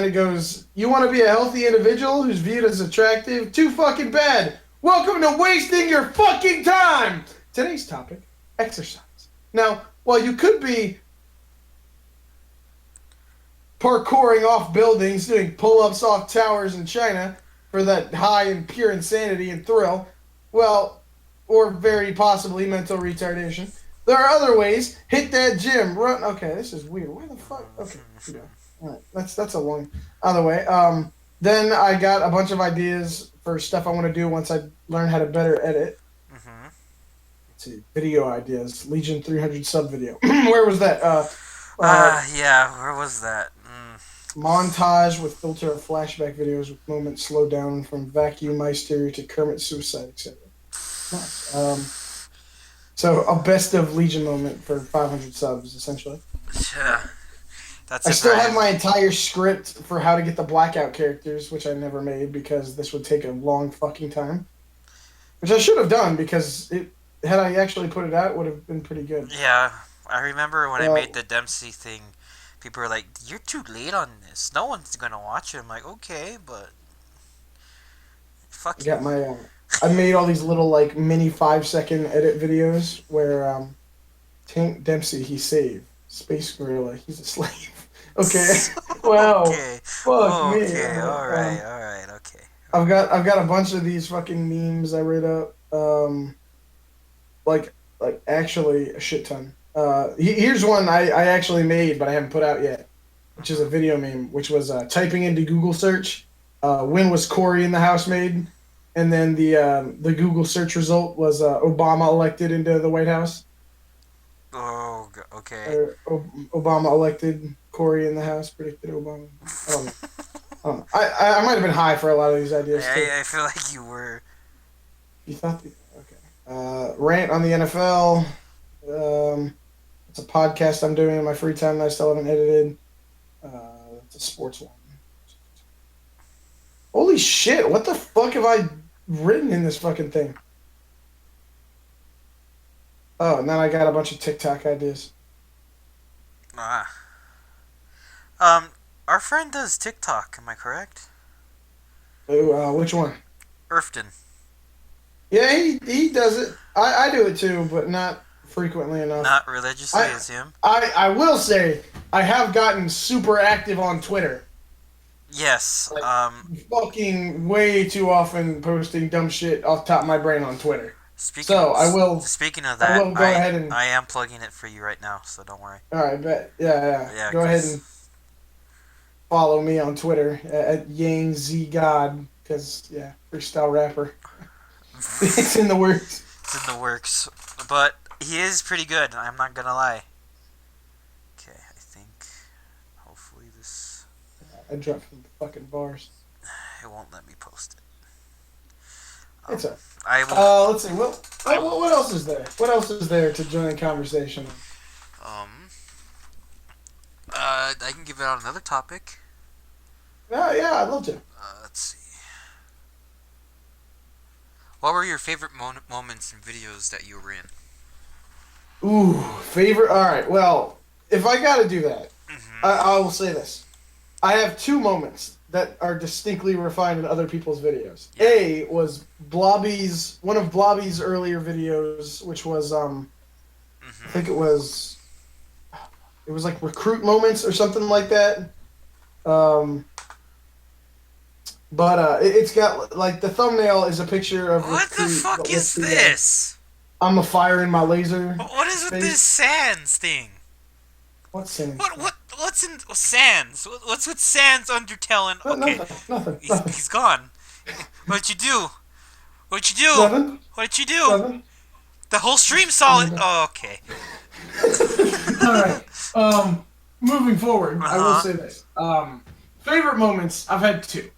Speaker 2: it goes, you want to be a healthy individual who's viewed as attractive? Too fucking bad. Welcome to wasting your fucking time. Today's topic, exercise. Now, while you could be parkouring off buildings, doing pull-ups off towers in China for that high and pure insanity and thrill, well, or very possibly mental retardation, there are other ways. Hit that gym, run. Okay, this is weird. Why the fuck? Okay, yeah. All right, that's a long other way. Then I got a bunch of ideas for stuff I want to do once I learn how to better edit.
Speaker 1: Mm-hmm.
Speaker 2: Let's see, video ideas. Legion 300 sub video. Where was that?
Speaker 1: Yeah. Where was that?
Speaker 2: Montage with filter of flashback videos with moments slowed down from Vacuum Meister to Kermit suicide, etc. Nice. So a best of Legion moment for 500 subs, essentially.
Speaker 1: Yeah. That's
Speaker 2: I
Speaker 1: it,
Speaker 2: still
Speaker 1: right?
Speaker 2: have my entire script for how to get the blackout characters, which I never made because this would take a long fucking time. Which I should have done because had I actually put it out, it would have been pretty good.
Speaker 1: Yeah, I remember when I made the Dempsey thing, people were like, "You're too late on this. No one's gonna watch it." I'm like, "Okay, but fuck
Speaker 2: I
Speaker 1: you."
Speaker 2: got my. I made all these little like mini 5-second edit videos where Tank Dempsey he saved Space Gorilla. He's a slave. Okay. Well.
Speaker 1: Okay.
Speaker 2: Fuck me.
Speaker 1: Okay. All right. Okay.
Speaker 2: I've got a bunch of these fucking memes I wrote up. Like actually a shit ton. Here's one I actually made but I haven't put out yet, which is a video meme, which was typing into Google search, when was Corey in the House made, and then the Google search result was Obama elected into the White House.
Speaker 1: Oh, okay.
Speaker 2: Or Obama elected Corey in the House, predicted Obama. I don't know. I might have been high for a lot of these ideas too.
Speaker 1: I feel like you were.
Speaker 2: You thought? Okay. Rant on the NFL. It's a podcast I'm doing in my free time that I still haven't edited. It's a sports one. Holy shit! What the fuck have I written in this fucking thing? Oh, and then I got a bunch of TikTok ideas.
Speaker 1: Our friend does TikTok. Am I correct?
Speaker 2: Ooh, which one?
Speaker 1: Irfton.
Speaker 2: Yeah, he does it. I do it too, but not frequently enough.
Speaker 1: Not religiously as him.
Speaker 2: I will say I have gotten super active on Twitter.
Speaker 1: Yes.
Speaker 2: Like, fucking way too often posting dumb shit off the top of my brain on Twitter.
Speaker 1: Speaking of that, I am plugging it for you right now, so don't worry.
Speaker 2: All right, bet. Yeah. Go ahead and follow me on Twitter at YangZGod, because freestyle rapper. It's in the works.
Speaker 1: It's in the works, but he is pretty good. I'm not gonna lie. Okay, I think hopefully this.
Speaker 2: I dropped some fucking bars.
Speaker 1: It won't let me post it.
Speaker 2: It's a.
Speaker 1: I will.
Speaker 2: Let's see. What else is there? What else is there to join the conversation?
Speaker 1: I can give it out another topic.
Speaker 2: Yeah, I'd love to.
Speaker 1: Let's see. What were your favorite moments in videos that you were in?
Speaker 2: Ooh, favorite. All right. Well, if I got to do that, I will say this: I have two moments that are distinctly refined in other people's videos. Yeah. A was one of Blobby's earlier videos, which was I think it was like recruit moments or something like that. But it's got like the thumbnail is a picture of
Speaker 1: what the fuck is this?
Speaker 2: I'm a fire in my laser.
Speaker 1: What is with
Speaker 2: face.
Speaker 1: this Sans thing?
Speaker 2: What's Sans?
Speaker 1: What's in Sans? What's with Sans Undertale and okay?
Speaker 2: Nothing.
Speaker 1: He's gone. What'd you do? What'd you do?
Speaker 2: Nothing.
Speaker 1: What'd you do?
Speaker 2: Nothing.
Speaker 1: The whole stream saw it. Oh, okay.
Speaker 2: All right. Moving forward, I will say this. Favorite moments, I've had two.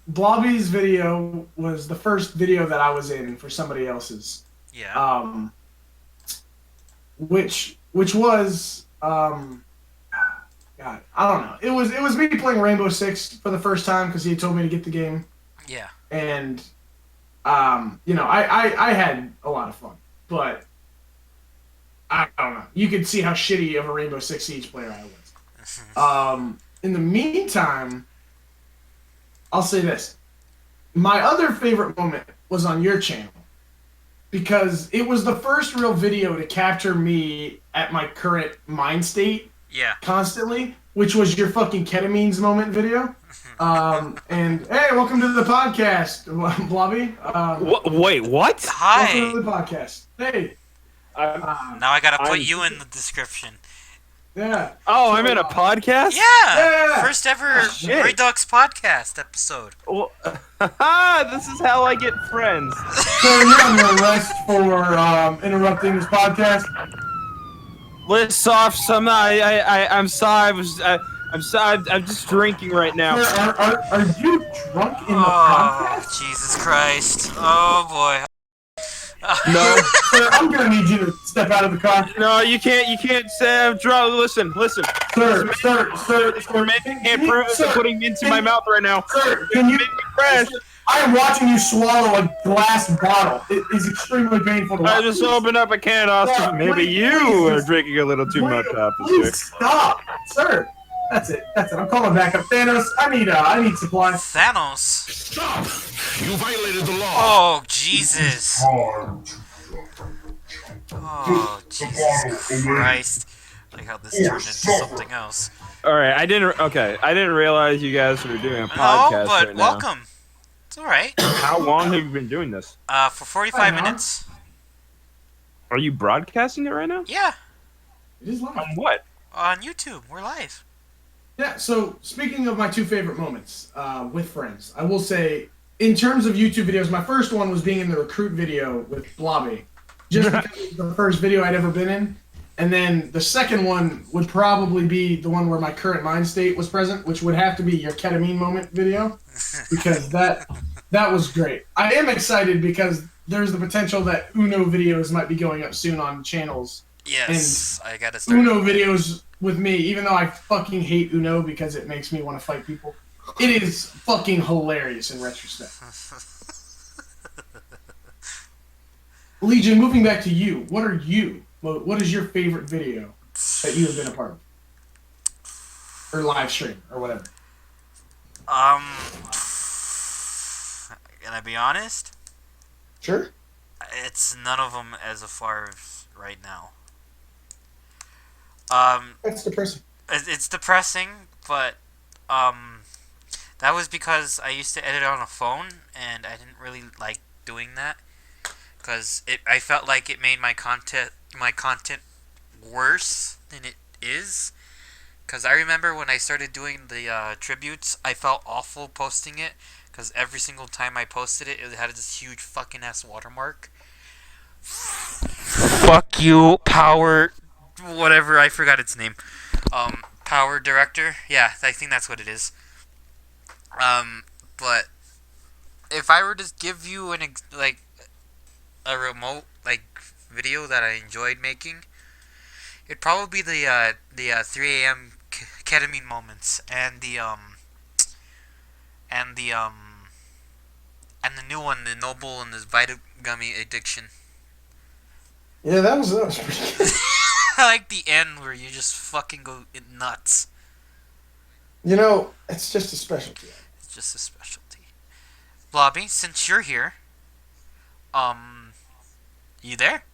Speaker 2: Blobby's video was the first video that I was in for somebody else's.
Speaker 1: Yeah.
Speaker 2: Which was God, I don't know. It was me playing Rainbow Six for the first time because he had told me to get the game.
Speaker 1: Yeah.
Speaker 2: And I had a lot of fun, but I don't know. You could see how shitty of a Rainbow Six Siege player I was. In the meantime, I'll say this. My other favorite moment was on your channel because it was the first real video to capture me at my current mind state constantly, which was your fucking ketamines moment video. And hey, welcome to the podcast, Blobby.
Speaker 5: Wait, what?
Speaker 1: Hi.
Speaker 2: Welcome to the podcast. Hey.
Speaker 1: Now I gotta put you in the description.
Speaker 2: Yeah.
Speaker 5: Oh, I'm in a podcast?
Speaker 1: Yeah. First ever
Speaker 5: shit.
Speaker 1: Redux podcast episode.
Speaker 5: Well, this is how I get friends.
Speaker 2: So you're under arrest for interrupting this podcast.
Speaker 5: Let's off some. I'm sorry. I'm sorry. I'm just drinking right now.
Speaker 2: Are you drunk in the
Speaker 1: Oh,
Speaker 2: podcast?
Speaker 1: Jesus Christ. Oh, boy.
Speaker 5: No,
Speaker 2: Sir, I'm gonna need you to step out of the car.
Speaker 5: no, you can't. You can't say I'm drunk. Listen.
Speaker 2: Sir,
Speaker 5: Can't prove it. You're putting mint in my mouth right now.
Speaker 2: Sir, can you?
Speaker 5: Make me crash.
Speaker 2: I am watching you swallow a glass bottle. It is extremely painful to watch.
Speaker 5: I just opened up a can, Austin.
Speaker 2: Yeah,
Speaker 5: Maybe
Speaker 2: please,
Speaker 5: you are
Speaker 2: just-
Speaker 5: drinking a little too much, officer.
Speaker 2: Please stop, sir. That's it. I'm calling back up Thanos. I need supplies.
Speaker 1: Thanos.
Speaker 3: Stop! You violated the law.
Speaker 1: Oh, Jesus.
Speaker 3: Time to
Speaker 1: Oh, Jesus Christ. Like how this turned into something else.
Speaker 5: All right, I didn't realize you guys were doing a
Speaker 1: No,
Speaker 5: podcast
Speaker 1: but
Speaker 5: right now.
Speaker 1: welcome. It's alright.
Speaker 5: How long have you been doing this?
Speaker 1: For 45 minutes.
Speaker 5: Are you broadcasting it right now?
Speaker 1: Yeah.
Speaker 2: It is live.
Speaker 5: On what?
Speaker 1: On YouTube. We're live.
Speaker 2: Yeah, so speaking of my two favorite moments with friends, I will say, in terms of YouTube videos, my first one was being in the recruit video with Blobby. Just because it was the first video I'd ever been in. And then the second one would probably be the one where my current mind state was present, which would have to be your ketamine moment video. Because that was great. I am excited because there's the potential that Uno videos might be going up soon on channels.
Speaker 1: Yes. I gotta start.
Speaker 2: Uno videos with me, even though I fucking hate Uno because it makes me want to fight people. It is fucking hilarious in retrospect. Legion, moving back to you, what is your favorite video that you have been a part of? Or live stream, or whatever.
Speaker 1: Can I be honest?
Speaker 2: Sure.
Speaker 1: It's none of them as far as right now.
Speaker 2: That's depressing.
Speaker 1: It's depressing, but that was because I used to edit on a phone, and I didn't really like doing that because I felt like it made my content worse than it is. Because I remember when I started doing the tributes, I felt awful posting it because every single time I posted it, it had this huge fucking ass watermark. Fuck you, Power. Whatever, I forgot its name. Power Director. Yeah, I think that's what it is. But if I were to give you a remote video that I enjoyed making, it'd probably be the 3 a.m. ketamine moments and the new one, the Noble and this Vita Gummy addiction.
Speaker 2: Yeah, that was pretty good.
Speaker 1: I like the end where you just fucking go nuts.
Speaker 2: You know, it's just a specialty.
Speaker 1: It's just a specialty. Blobby, since you're here, you there?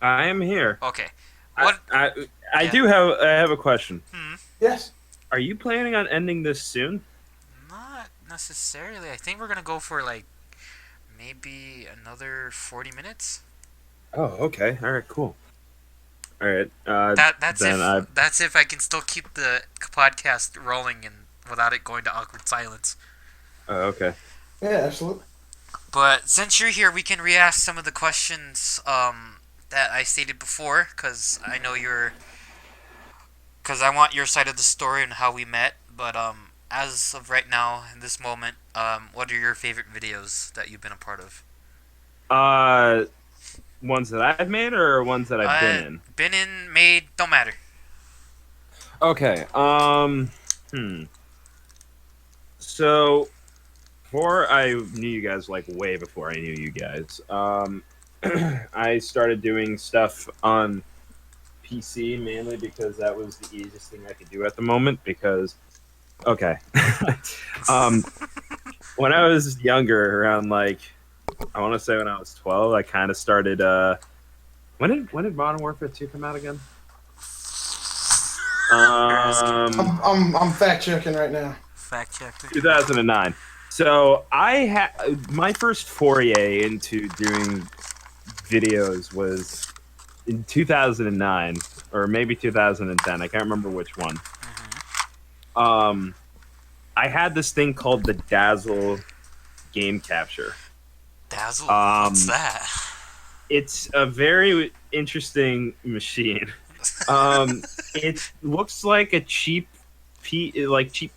Speaker 5: I am here.
Speaker 1: Okay. What?
Speaker 5: I
Speaker 1: Yeah.
Speaker 5: do have a question.
Speaker 2: Yes.
Speaker 5: Are you planning on ending this soon?
Speaker 1: Not necessarily. I think we're gonna go for maybe another 40 minutes.
Speaker 5: Oh, okay. All right, cool. All right.
Speaker 1: That's
Speaker 5: then
Speaker 1: if I can still keep the podcast rolling and without it going to awkward silence.
Speaker 5: Oh, okay.
Speaker 2: Yeah, absolutely.
Speaker 1: But since you're here, we can re-ask some of the questions that I stated before, because I know because I want your side of the story and how we met. But as of right now, in this moment, what are your favorite videos that you've been a part of?
Speaker 5: Ones that I've made or ones that I've been in?
Speaker 1: Been in, made, don't matter.
Speaker 5: Okay. So, before I knew you guys, like way before I knew you guys, I started doing stuff on PC mainly because that was the easiest thing I could do at the moment. Because, okay, when I was younger, around like I want to say when I was 12, I kind of started. When did Modern Warfare 2 come out again?
Speaker 2: I'm fact checking right now.
Speaker 1: Fact check.
Speaker 5: 2009. So I had my first foray into doing videos was in 2009 or maybe 2010. I can't remember which one. I had this thing called the Dazzle game capture.
Speaker 1: Dazzle? What's that?
Speaker 5: It's a very interesting machine. It looks like a cheap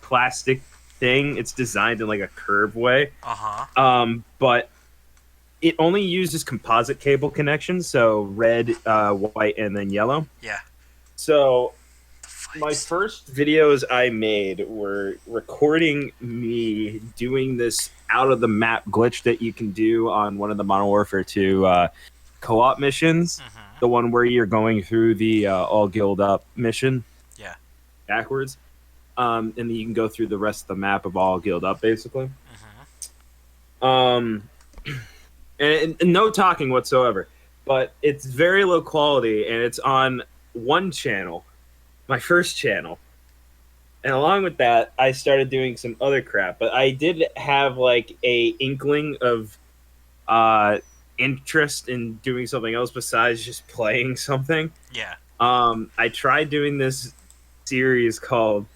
Speaker 5: plastic thing. It's designed in like a curved way. But it only uses composite cable connections, so red, white, and then yellow.
Speaker 1: Yeah.
Speaker 5: So my first videos I made were recording me doing this out of the map glitch that you can do on one of the Modern Warfare 2 co-op missions. The one where you're going through the all guild up mission.
Speaker 1: Yeah.
Speaker 5: Backwards. And then you can go through the rest of the map of all guild up, basically. And no talking whatsoever. But it's very low quality, and it's on one channel, my first channel. And along with that, I started doing some other crap. But I did have like a inkling of interest in doing something else besides just playing something.
Speaker 1: Yeah.
Speaker 5: I tried doing this series called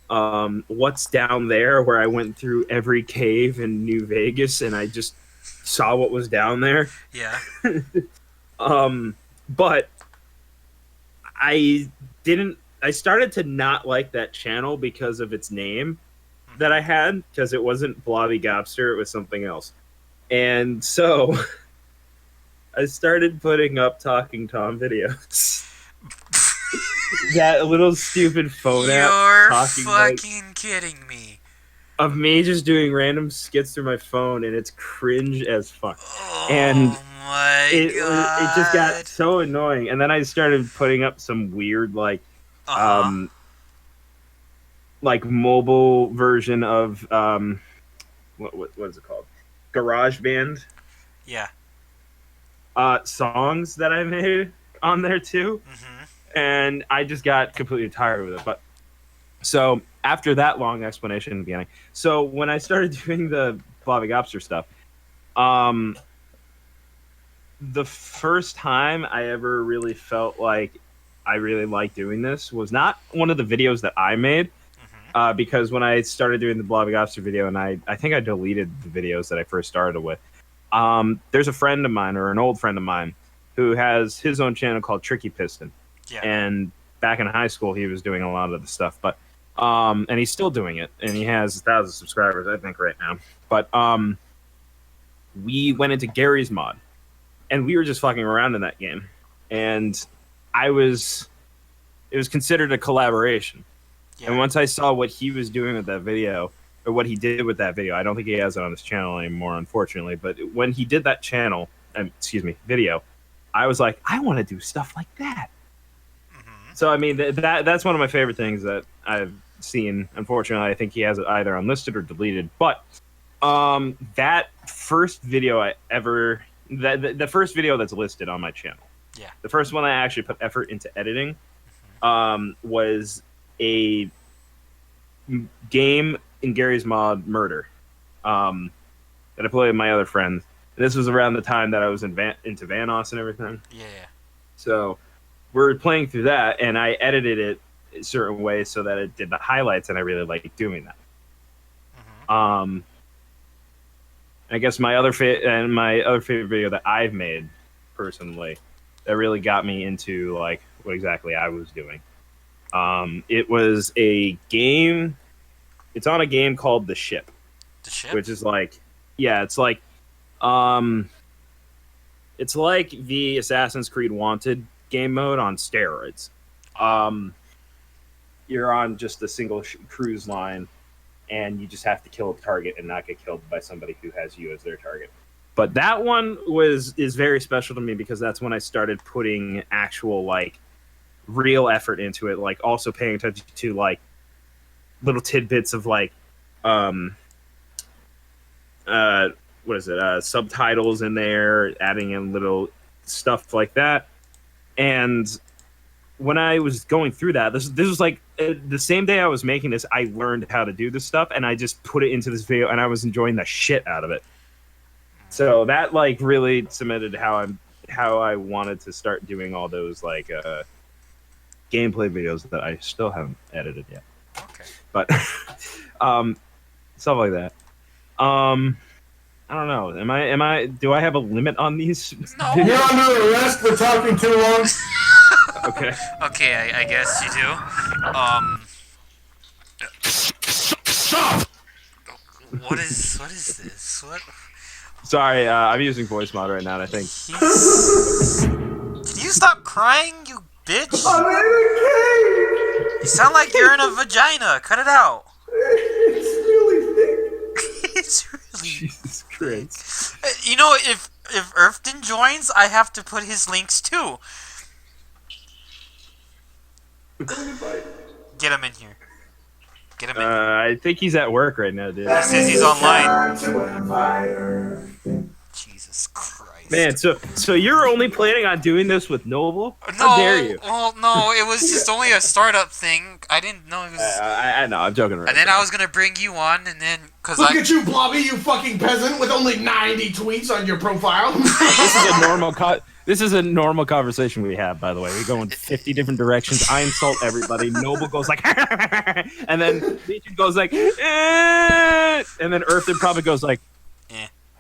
Speaker 5: What's Down There, where I went through every cave in New Vegas and I just saw what was down there.
Speaker 1: Yeah.
Speaker 5: But I started to not like that channel because of its name that I had, because it wasn't Blobby Gobster, it was something else. And so I started putting up Talking Tom videos. That little stupid phone app.
Speaker 1: You're
Speaker 5: talking
Speaker 1: fucking kidding me.
Speaker 5: Of me just doing random skits through my phone, and it's cringe as fuck.
Speaker 1: Oh
Speaker 5: And
Speaker 1: my
Speaker 5: it just got
Speaker 1: God.
Speaker 5: so annoying. And then I started putting up some weird like mobile version of what is it called? GarageBand.
Speaker 1: Yeah.
Speaker 5: Songs that I made on there too. And I just got completely tired with it. But so after that long explanation in the beginning, so when I started doing the Blobby Gobster stuff, the first time I ever really felt like I really liked doing this was not one of the videos that I made, because when I started doing the Blobby Gobster video, and I think I deleted the videos that I first started with, there's a friend of mine, or an old friend of mine, who has his own channel called Tricky Piston.
Speaker 1: Yeah.
Speaker 5: And back in high school, he was doing a lot of the stuff, but and he's still doing it, and he has 1,000 subscribers, I think, right now. But we went into Gary's mod, and we were just fucking around in that game, and it was considered a collaboration.
Speaker 1: Yeah.
Speaker 5: And once I saw what he was doing with that video, or what he did with that video, I don't think he has it on his channel anymore, unfortunately. But when he did that video, I was like, I want to do stuff like that. So I mean, that's one of my favorite things that I've seen. Unfortunately, I think he has it either unlisted or deleted. But that first video the first video that's listed on my channel,
Speaker 1: Yeah.
Speaker 5: the first one I actually put effort into editing, was a game in Gary's mod, Murder, that I played with my other friends. This was around the time that I was into Vanoss and everything.
Speaker 1: Yeah.
Speaker 5: So we're playing through that, and I edited it a certain way so that it did the highlights, and I really like doing that.
Speaker 1: Mm-hmm.
Speaker 5: I guess my other favorite video that I've made personally that really got me into like what exactly I was doing. It was a game. It's on a game called The Ship.
Speaker 1: The Ship?
Speaker 5: Which is like, it's like the Assassin's Creed Wanted game mode on steroids. You're on just a single cruise line, and you just have to kill a target and not get killed by somebody who has you as their target. But that one is very special to me because that's when I started putting actual like real effort into it, like also paying attention to like little tidbits of like subtitles in there, adding in little stuff like that. And when I was going through that, this was like the same day I was making this, I learned how to do this stuff, and I just put it into this video, and I was enjoying the shit out of it. So that like really cemented how I wanted to start doing all those like gameplay videos that I still haven't edited yet.
Speaker 1: Okay.
Speaker 5: But stuff like that. I don't know. Am I? Do I have a limit on these?
Speaker 1: No.
Speaker 2: You're under arrest for talking too long.
Speaker 5: Okay.
Speaker 1: Okay, I guess you do.
Speaker 3: Stop!
Speaker 1: What is this? What?
Speaker 5: Sorry, I'm using voice mod right now. And I think.
Speaker 1: Can you stop crying, you bitch?
Speaker 2: I'm in a cage.
Speaker 1: You sound like you're in a vagina. Cut it out.
Speaker 2: It's really thick.
Speaker 1: It's really.
Speaker 5: Jesus Christ.
Speaker 1: You know, if Earthton joins, I have to put his links too. Get him in here. Get him in.
Speaker 5: I think he's at work right now, dude.
Speaker 1: He says he's online. Jesus Christ.
Speaker 5: Man, so you're only planning on doing this with Noble?
Speaker 1: No,
Speaker 5: How dare you?
Speaker 1: well, no, it was just only a startup thing. I didn't know it was.
Speaker 5: I know, I'm joking around.
Speaker 1: And then I was gonna bring you on, and then
Speaker 2: Look at you, Blobby, you fucking peasant, with only 90 tweets on your profile.
Speaker 5: This is a normal conversation we have, by the way. We go in 50 different directions. I insult everybody. Noble goes like, and then Legion goes like, and then Earthton probably goes like,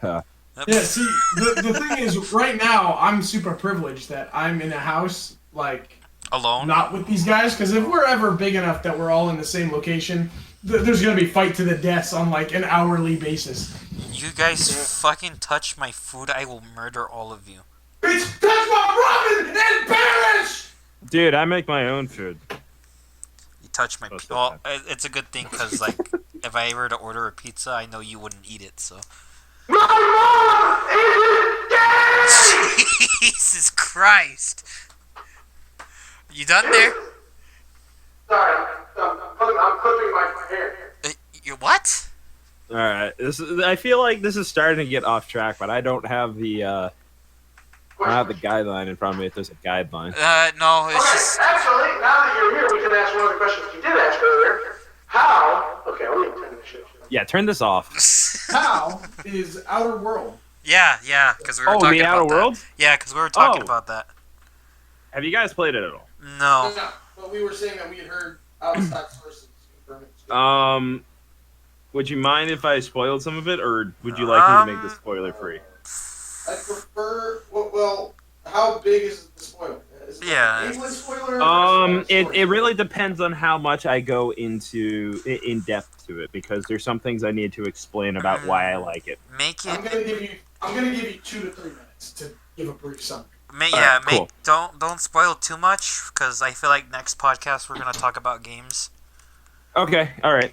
Speaker 5: huh.
Speaker 2: Yeah, see, the thing is, right now, I'm super privileged that I'm in a house, like,
Speaker 1: alone.
Speaker 2: not with these guys, because if we're ever big enough that we're all in the same location, there's gonna be fight to the deaths on, like, an hourly basis.
Speaker 1: You guys fucking touch my food, I will murder all of you.
Speaker 2: Bitch, touch my ramen and perish!
Speaker 5: Dude, I make my own food.
Speaker 1: You touch my pizza. Well, it's a good thing, because, like, if I were to order a pizza, I know you wouldn't eat it, so.
Speaker 2: My mom is dead!
Speaker 1: Jesus Christ. You done there?
Speaker 2: Sorry, I'm clipping my hair.
Speaker 1: You what?
Speaker 5: All right, I feel like this is starting to get off track, but I don't have the guideline in front of me. If there's a guideline.
Speaker 1: No, it's just.
Speaker 2: Actually, now that you're here, we can ask one of the questions you did ask earlier. How? Okay, I'll leave this shit.
Speaker 5: Yeah, turn this off.
Speaker 2: How is Outer World?
Speaker 1: Yeah, because we were talking
Speaker 5: the
Speaker 1: about
Speaker 5: Outer
Speaker 1: that.
Speaker 5: World?
Speaker 1: Yeah, because we were talking about that.
Speaker 5: Have you guys played it at all?
Speaker 1: No.
Speaker 2: No, but we were saying that we had heard outside sources.
Speaker 5: Would you mind if I spoiled some of it, or would you like me to make this spoiler free?
Speaker 2: I prefer. Well, how big is the spoiler? Is it
Speaker 1: Yeah.
Speaker 2: Like English spoiler?
Speaker 5: It really depends on how much I go into in depth to it, because there's some things I need to explain about why I like it.
Speaker 1: Make it.
Speaker 2: I'm gonna give you 2 to 3 minutes to give a brief summary.
Speaker 5: Cool.
Speaker 1: Don't spoil too much, because I feel like next podcast we're gonna talk about games.
Speaker 5: Okay, all right.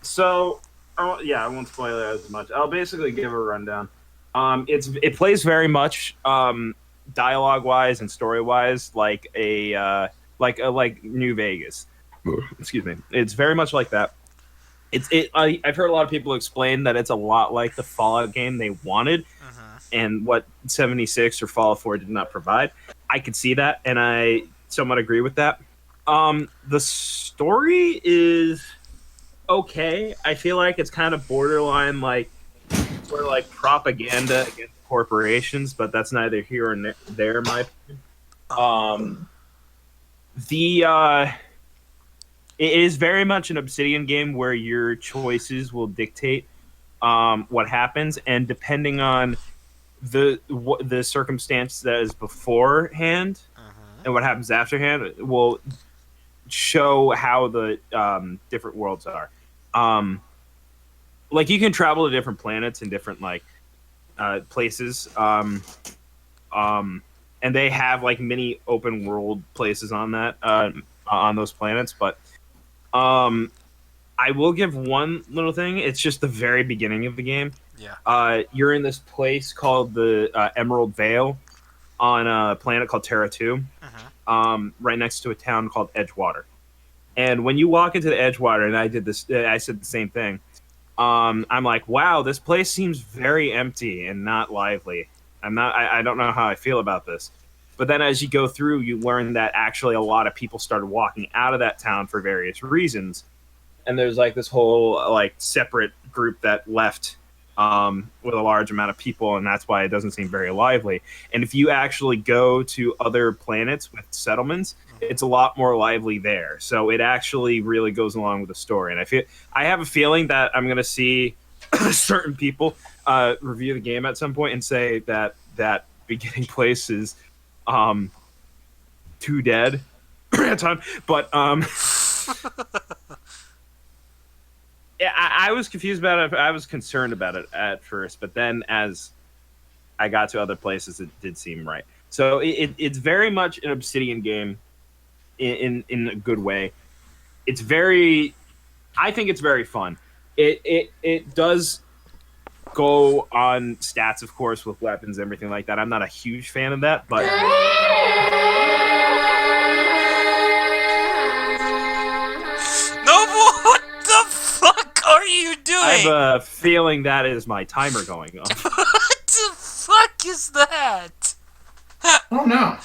Speaker 5: So, I won't spoil it as much. I'll basically give a rundown. It plays very much dialogue wise and story wise like like New Vegas. Excuse me. It's very much like that. I've heard a lot of people explain that it's a lot like the Fallout game they wanted, and what 76 or Fallout 4 did not provide. I could see that, and I somewhat agree with that. The story is okay. I feel like it's kind of borderline like for like propaganda against corporations, but that's neither here or there, in my opinion. It is very much an Obsidian game where your choices will dictate what happens, and depending on the circumstance that is beforehand and what happens afterhand will show how the different worlds are. Like you can travel to different planets and different like places, and they have like mini open world places on that on those planets. But I will give one little thing. It's just the very beginning of the game.
Speaker 1: Yeah.
Speaker 5: You're in this place called the Emerald Vale on a planet called Terra 2, right next to a town called Edgewater. And when you walk into the Edgewater, and I said the same thing. I'm like, wow, this place seems very empty and not lively. I don't know how I feel about this. But then as you go through, you learn that actually a lot of people started walking out of that town for various reasons. And there's like this whole like separate group that left with a large amount of people, and that's why it doesn't seem very lively. And if you actually go to other planets with settlements, it's a lot more lively there. So it actually really goes along with the story. And I have a feeling that I'm going to see certain people review the game at some point and say that that beginning place is too dead at time. But yeah, I was confused about it. I was concerned about it at first, but then as I got to other places, it did seem right. So it's very much an Obsidian game in a good way. It's I think it's very fun. It does go on stats, of course, with weapons and everything like that. I'm not a huge fan of that, but
Speaker 1: What the fuck are you doing?
Speaker 5: I have a feeling that is my timer going off.
Speaker 1: What the fuck is that?
Speaker 2: Oh no!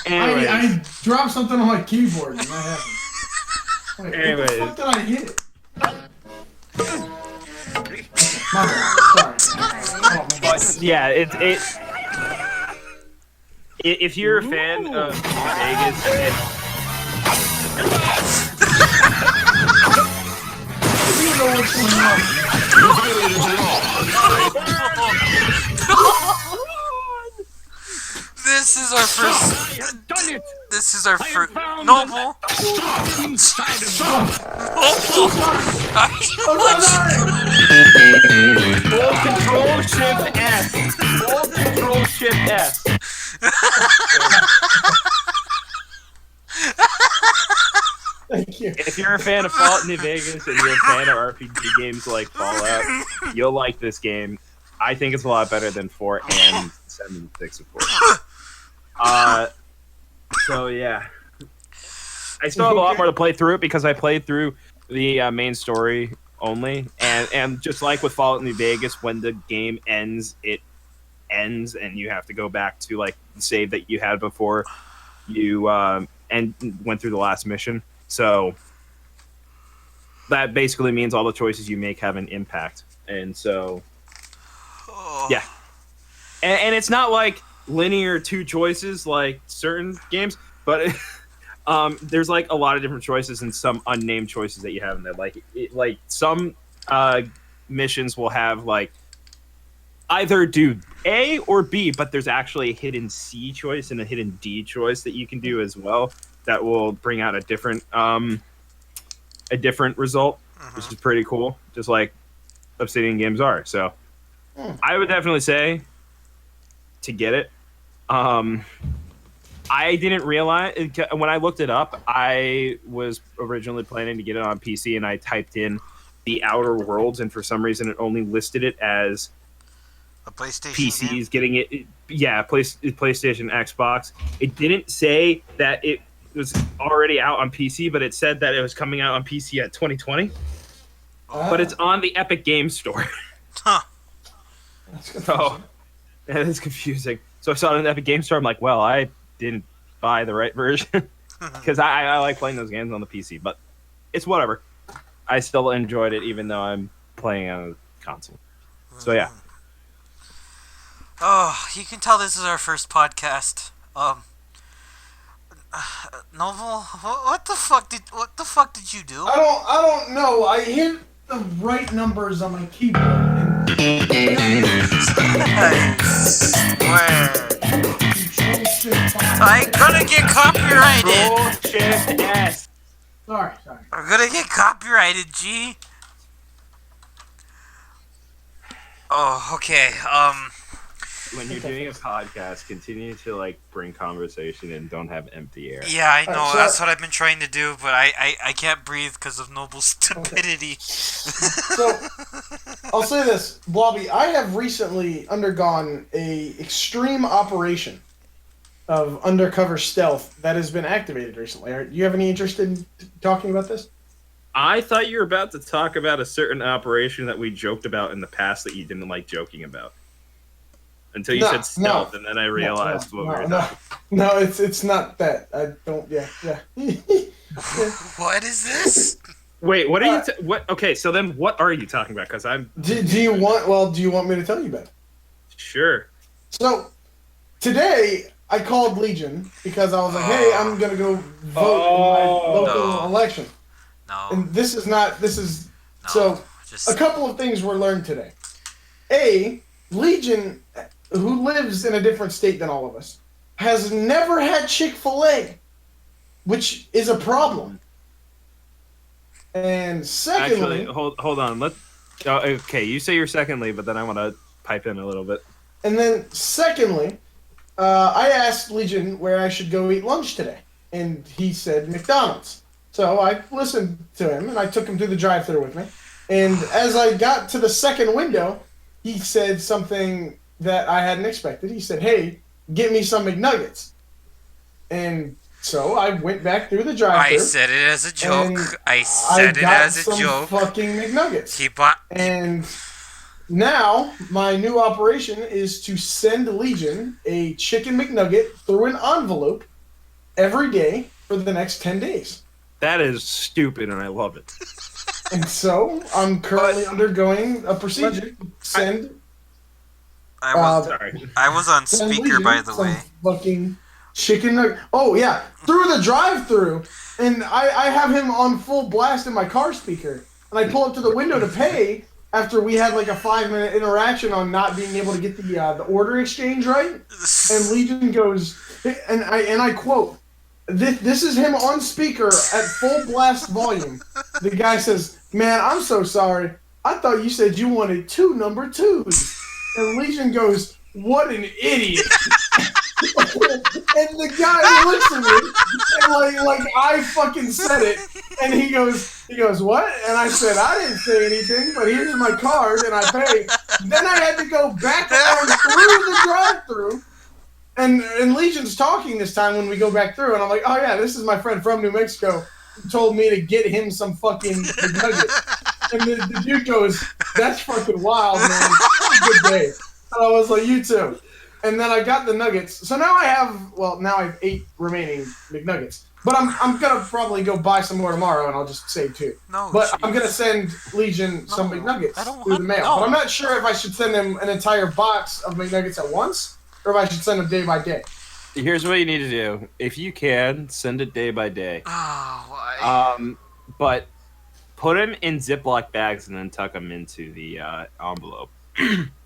Speaker 5: Anyways,
Speaker 2: I dropped something on my keyboard and that happened. Wait,
Speaker 5: Anyways.
Speaker 2: what the fuck did I hit? My bad. Sorry.
Speaker 5: but yeah, if you're a fan of Vegas,
Speaker 2: You know what's going on.
Speaker 1: This is our first.
Speaker 3: Done it!
Speaker 1: This is our first.
Speaker 3: found
Speaker 1: Noble.
Speaker 3: Stop inside of you!
Speaker 5: Hold Control Shift S. Hold Control Shift S.
Speaker 2: Thank you.
Speaker 5: If you're a fan of Fallout New Vegas and you're a fan of RPG games like Fallout, you'll like this game. I think it's a lot better than 4 and 7 and 6, of course. So yeah, I still have a lot more to play through it because I played through the main story only, and just like with Fallout New Vegas, when the game ends, it ends, and you have to go back to like the save that you had before you and went through the last mission. So that basically means all the choices you make have an impact, and so yeah, and it's not like linear two choices like certain games, but there's like a lot of different choices and some unnamed choices that you have in there. Like some missions will have like either do A or B, but there's actually a hidden C choice and a hidden D choice that you can do as well that will bring out a different result, which is pretty cool, just like Obsidian games are. So I would definitely say to get it. I didn't realize when I looked it up, I was originally planning to get it on PC, and I typed in The Outer Worlds, and for some reason it only listed it as
Speaker 1: A PlayStation
Speaker 5: PCs
Speaker 1: game?
Speaker 5: getting it. Yeah, PlayStation, Xbox. It didn't say that it was already out on PC, but it said that it was coming out on PC at 2020. But it's on the Epic Games Store.
Speaker 1: Huh.
Speaker 2: That's good.
Speaker 5: So that is confusing. So I saw it in the Epic Games Store. I'm like, well, I didn't buy the right version because I like playing those games on the PC, but it's whatever. I still enjoyed it even though I'm playing on a console. So yeah.
Speaker 1: Oh, you can tell this is our first podcast. Novel, what the fuck did you do?
Speaker 2: I don't know. I hit the right numbers on my keyboard. And
Speaker 1: I'm gonna get copyrighted.
Speaker 5: Control Shift S.
Speaker 2: sorry.
Speaker 1: I'm gonna get copyrighted, G. Oh, okay.
Speaker 5: When you're doing a podcast, continue to like bring conversation and don't have empty air.
Speaker 1: Yeah, I know.
Speaker 2: so-
Speaker 1: That's what I've been trying to do, but I can't breathe because of Noble's stupidity.
Speaker 2: So, I'll say this, Blobby, I have recently undergone a extreme operation of undercover stealth that has been activated recently. Do you have any interest in talking about this?
Speaker 5: I thought you were about to talk about a certain operation that we joked about in the past that you didn't like joking about. Until you said stealth, and then I realized what we were talking.
Speaker 2: No, it's not that. I don't. Yeah.
Speaker 1: What is this?
Speaker 5: Wait, what are you? What? Okay, so then what are you talking about? Because I'm.
Speaker 2: Do you want? Well, do you want me to tell you about it?
Speaker 5: Sure.
Speaker 2: So today I called Legion because I was like, "Hey, I'm gonna go vote in my local election."
Speaker 1: No.
Speaker 2: And this is not. This is
Speaker 1: No,
Speaker 2: so.
Speaker 1: just
Speaker 2: A couple of things were learned today. A, Legion, who lives in a different state than all of us, has never had Chick-fil-A, which is a problem. And secondly,
Speaker 5: Actually, hold on. Okay, you say your secondly, but then I want to pipe in a little bit.
Speaker 2: I asked Legion where I should go eat lunch today, and he said McDonald's. So I listened to him, and I took him to the drive-thru with me. And as I got to the second window, he said something that I hadn't expected. He said, "Hey, get me some McNuggets." And so I went back through the drive-thru.
Speaker 1: I said it as a joke.
Speaker 2: and
Speaker 1: I said it
Speaker 2: got
Speaker 1: as a
Speaker 2: some
Speaker 1: joke.
Speaker 2: fucking McNuggets.
Speaker 1: He bought.
Speaker 2: And now my new operation is to send Legion a chicken McNugget through an envelope every day for the next 10 days.
Speaker 5: That is stupid, and I love it.
Speaker 2: And so I'm currently undergoing a procedure to send.
Speaker 5: Sorry.
Speaker 1: I was on
Speaker 2: send
Speaker 1: speaker,
Speaker 2: Legion
Speaker 1: by the
Speaker 2: some
Speaker 1: way.
Speaker 2: fucking chicken nugget. Oh yeah, through the drive-through, and I have him on full blast in my car speaker, and I pull up to the window to pay after we had like a 5-minute interaction on not being able to get the order exchange right. And Legion goes, and I quote. This is him on speaker at full blast volume. The guy says, "Man, I'm so sorry. I thought you said you wanted 2 number 2s." And Legion goes, "What an idiot." And the guy looks at me and like I fucking said it. And he goes, "What?" And I said, "I didn't say anything, but here's my card," and I pay. Then I had to go back around through the drive-thru. And Legion's talking this time when we go back through, and I'm like, "Oh yeah, this is my friend from New Mexico who told me to get him some fucking McNuggets." And the dude goes, "That's fucking wild, man. Have a good day." And I was like, "You too." And then I got the nuggets. So now I have 8 remaining McNuggets. But I'm gonna probably go buy some more tomorrow, and I'll just save 2.
Speaker 1: No,
Speaker 2: But
Speaker 1: jeez.
Speaker 2: I'm gonna send Legion some McNuggets
Speaker 1: I don't
Speaker 2: through the
Speaker 1: want-
Speaker 2: mail.
Speaker 1: no.
Speaker 2: But I'm not sure if I should send him an entire box of McNuggets at once, or if I should send them day by day.
Speaker 5: Here's what you need to do. If you can, send it day by day.
Speaker 1: Oh, why?
Speaker 5: But put them in Ziploc bags and then tuck them into the envelope.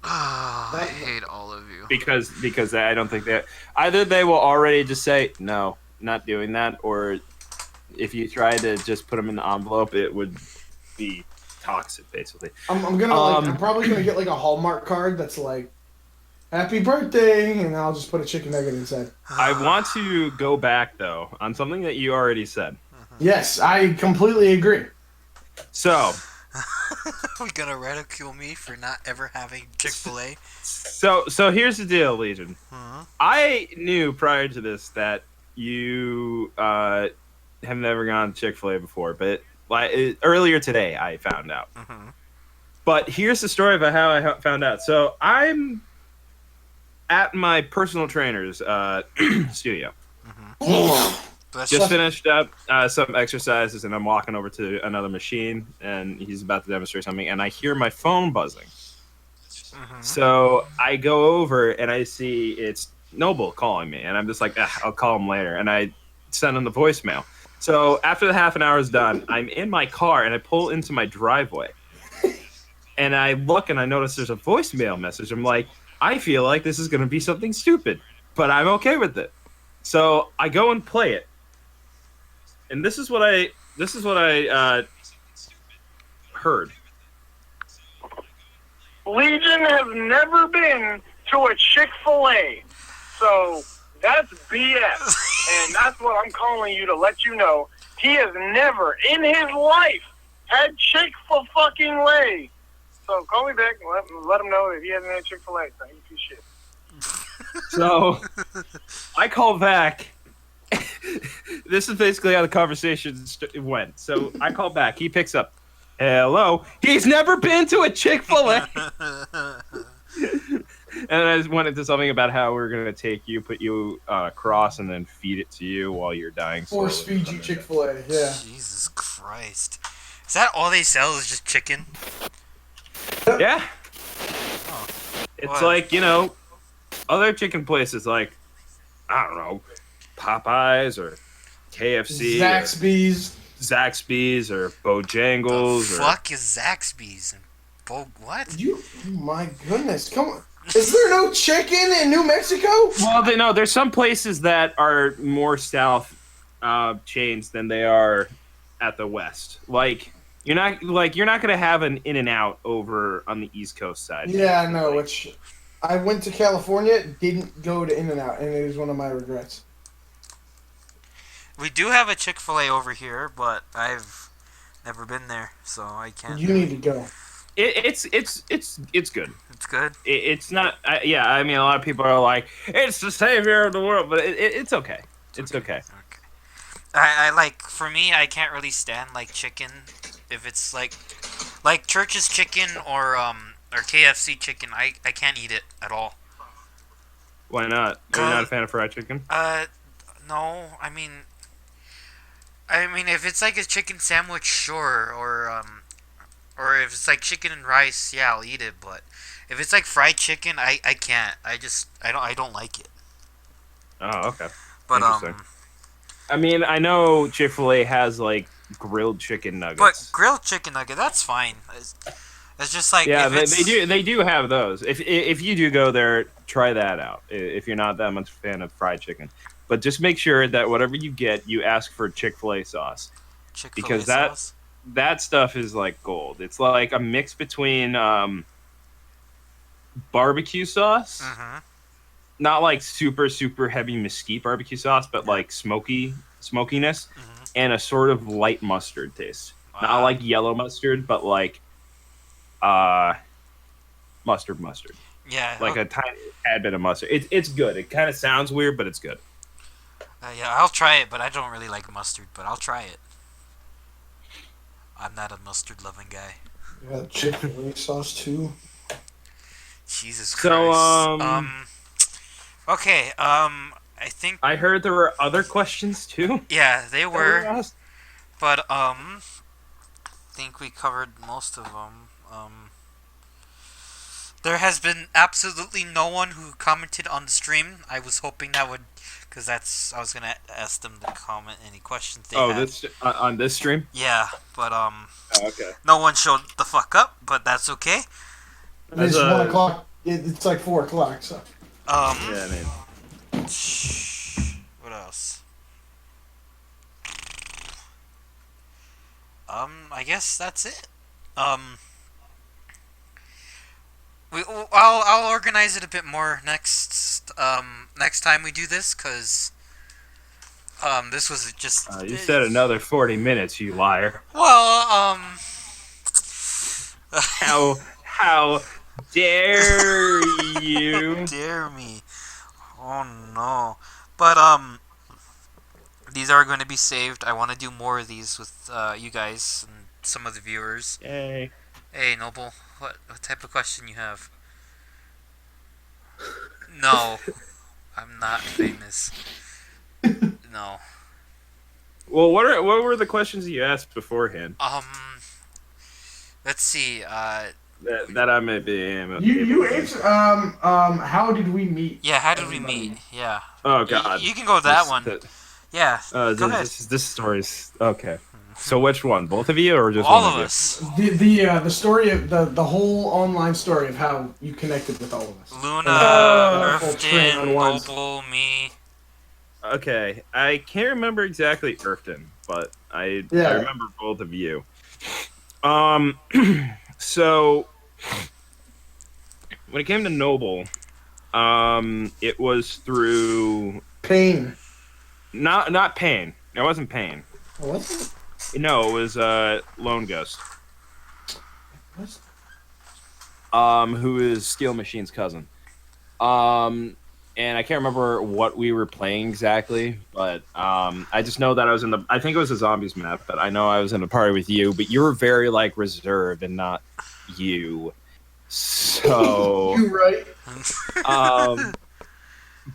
Speaker 1: I hate all of you.
Speaker 5: Because I don't think that either they will already just say no, not doing that, or if you try to just put them in the envelope, it would be toxic, basically.
Speaker 2: I'm probably gonna get like a Hallmark card that's like, "Happy birthday," and I'll just put a chicken nugget inside.
Speaker 5: I want to go back though on something that you already said.
Speaker 2: Yes, I completely agree.
Speaker 5: So
Speaker 1: Are we gonna ridicule me for not ever having Chick-fil-A?
Speaker 5: So here's the deal, Legion.
Speaker 1: Huh?
Speaker 5: I knew prior to this that you have never gone to Chick-fil-A before, but earlier today I found out.
Speaker 1: Mm-hmm.
Speaker 5: But here's the story about how I found out. So I'm at my personal trainer's studio. Just finished up some exercises, and I'm walking over to another machine, and he's about to demonstrate something, and I hear my phone buzzing. So I go over and I see it's Noble calling me, and I'm just like, I'll call him later, and I send him the voicemail. So after the half an hour is done, I'm in my car and I pull into my driveway, and I look and I notice there's a voicemail message. I'm like, I feel like this is going to be something stupid, but I'm okay with it. So I go and play it, and this is what I heard.
Speaker 6: Legion has never been to a Chick-fil-A, so that's BS, and that's what I'm calling you to let you know. He has never in his life had Chick-fil-fucking-A. So call me back and let him know that he hasn't had Chick-fil-A. So he can shit.
Speaker 5: So I call back. This is basically how the conversation went. So I call back. He picks up. Hello. He's never been to a Chick-fil-A. And I just went into something about how we're going to take you, put you on a cross, and then feed it to you while you're dying.
Speaker 2: Force feed you Chick-fil-A, yeah.
Speaker 1: Jesus Christ. Is that all they sell is just chicken?
Speaker 5: Yeah.
Speaker 1: Oh.
Speaker 5: It's
Speaker 1: What?
Speaker 5: like, other chicken places like, I don't know, Popeyes or KFC. Zaxby's or Bojangles.
Speaker 1: Fuck is Zaxby's and what?
Speaker 2: Oh my goodness, come on. Is there no chicken in New Mexico?
Speaker 5: Well, there's some places that are more south chains than they are at the west. Like you're not gonna have an In-N-Out over on the East Coast side.
Speaker 2: Yeah, I know. Which I went to California, didn't go to In-N-Out, and it is one of my regrets.
Speaker 1: We do have a Chick-fil-A over here, but I've never been there, so I can't.
Speaker 2: You need to go.
Speaker 5: It's good.
Speaker 1: It's good.
Speaker 5: It's not. I mean, a lot of people are like, it's the savior of the world, but it's okay. It's okay.
Speaker 1: I like, for me, I can't really stand like chicken if it's like Church's chicken or KFC chicken. I can't eat it at all.
Speaker 5: Why not? Are you not a fan of fried chicken?
Speaker 1: No. I mean, if it's like a chicken sandwich, sure, or if it's like chicken and rice, yeah, I'll eat it. But if it's like fried chicken, I can't. I don't like it.
Speaker 5: Oh, okay.
Speaker 1: But
Speaker 5: I mean, I know Chick-fil-A has like grilled chicken nuggets.
Speaker 1: But grilled chicken nugget, that's fine. It's just like,
Speaker 5: yeah, they do have those. If you do go there, try that out. If you're not that much a fan of fried chicken, but just make sure that whatever you get, you ask for Chick-fil-A sauce.
Speaker 1: Chick-fil-A
Speaker 5: because
Speaker 1: sauce?
Speaker 5: that stuff is like gold. It's like a mix between barbecue sauce, not like super heavy mesquite barbecue sauce, but like smokiness, and a sort of light mustard taste. Not like yellow mustard, but like mustard.
Speaker 1: Yeah,
Speaker 5: like a tiny tad bit of mustard. It's good. It kind of sounds weird, but it's good.
Speaker 1: Yeah, I'll try it, but I don't really like mustard. But I'll try it. I'm not a mustard-loving guy.
Speaker 2: You got Chick-fil-A sauce too.
Speaker 1: Jesus Christ. Okay. I think
Speaker 5: I heard there were other questions too.
Speaker 1: Yeah, they were. But I think we covered most of them. There has been absolutely no one who commented on the stream. I was hoping that would, because I was gonna ask them to comment any questions they had.
Speaker 5: This on this stream?
Speaker 1: Yeah, but
Speaker 5: okay.
Speaker 1: No one showed the fuck up, but that's okay.
Speaker 2: It's 1 o'clock. It's like 4 o'clock. So.
Speaker 5: Yeah, I mean.
Speaker 1: What else? I guess that's it. I'll organize it a bit more next time we do this, cause this was just.
Speaker 5: You said another 40 minutes, you liar.
Speaker 1: Well,
Speaker 5: How dare you?
Speaker 1: Dare me? Oh no! But these are going to be saved. I want to do more of these with you guys and some of the viewers.
Speaker 5: Yay!
Speaker 1: Hey, Noble, what type of question you have? No, I'm not famous. No.
Speaker 5: Well, what were the questions you asked beforehand?
Speaker 1: Let's see.
Speaker 5: that I may be.
Speaker 2: You answer. How did we meet?
Speaker 1: Yeah, how did we
Speaker 2: everybody?
Speaker 1: meet? Yeah.
Speaker 5: Oh God.
Speaker 1: You can go with that one. Yeah. Go ahead.
Speaker 5: This story's okay. So which one? Both of you or just
Speaker 1: All
Speaker 5: one
Speaker 1: of
Speaker 5: you?
Speaker 1: us.
Speaker 2: The story of the whole online story of how you connected with all of us.
Speaker 1: Luna,
Speaker 2: Full train
Speaker 1: Irfton,
Speaker 2: unwinds.
Speaker 1: Noble, me.
Speaker 5: Okay, I can't remember exactly Irfton, but I remember both of you. So when it came to Noble, it was through
Speaker 2: Pain.
Speaker 5: not Pain. It wasn't Pain.
Speaker 2: What?
Speaker 5: No, it was Lone Ghost.
Speaker 2: What?
Speaker 5: Who is Steel Machine's cousin. And I can't remember what we were playing exactly, but I just know that I was I think it was a zombies map, but I know I was in a party with you, but you were very like reserved and not you. So
Speaker 2: You right.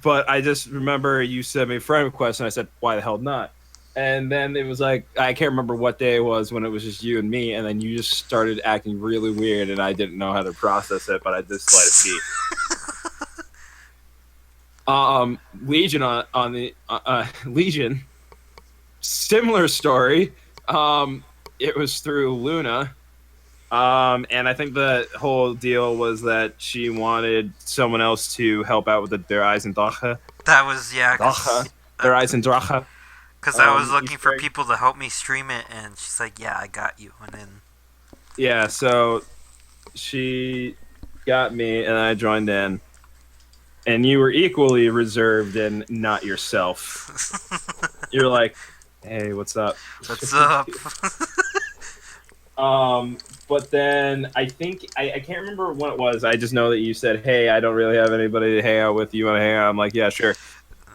Speaker 5: but I just remember you sent me a friend request and I said, why the hell not? And then it was like, I can't remember what day it was when it was just you and me, and then you just started acting really weird and I didn't know how to process it, but I just let it be. Legion on the Legion, similar story. It was through Luna, and I think the whole deal was that she wanted someone else to help out with the Der Eisendrache.
Speaker 1: That was, yeah.
Speaker 5: Der Eisendrache.
Speaker 1: Because I was looking for people to help me stream it, and she's like, yeah, I got you. And then...
Speaker 5: Yeah, so she got me, and I joined in. And you were equally reserved and not yourself. You're like, hey, what's up?
Speaker 1: What's up?
Speaker 5: But then I think, I can't remember what it was. I just know that you said, hey, I don't really have anybody to hang out with. You want to hang out? I'm like, yeah, sure.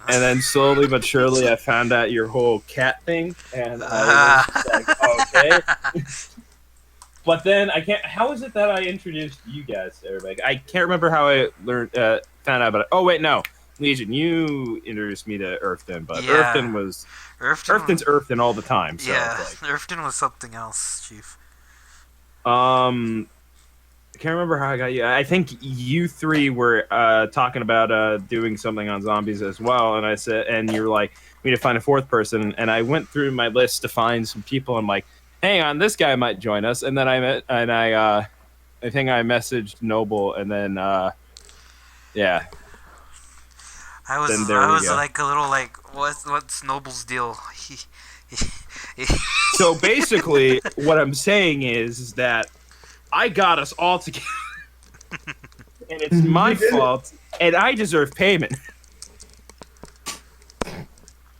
Speaker 5: And then slowly but surely I found out your whole cat thing. And I was like, okay. But then how is it that I introduced you guys to everybody? I can't remember how I found out about it. Oh, wait, no. Legion, you introduced me to Irfton, but
Speaker 1: Yeah.
Speaker 5: Irfton's Irfton all the time. So
Speaker 1: yeah,
Speaker 5: it's like,
Speaker 1: Irfton was something else, Chief.
Speaker 5: I can't remember how I got you. I think you three were talking about doing something on zombies as well, and I said, and you were like, we need to find a fourth person, and I went through my list to find some people. I'm like, hang on, this guy might join us, and then I think I messaged Noble, and then yeah.
Speaker 1: I was like a little like, what's Noble's deal?
Speaker 5: So basically, what I'm saying is that I got us all together, and it's my fault, and I deserve payment.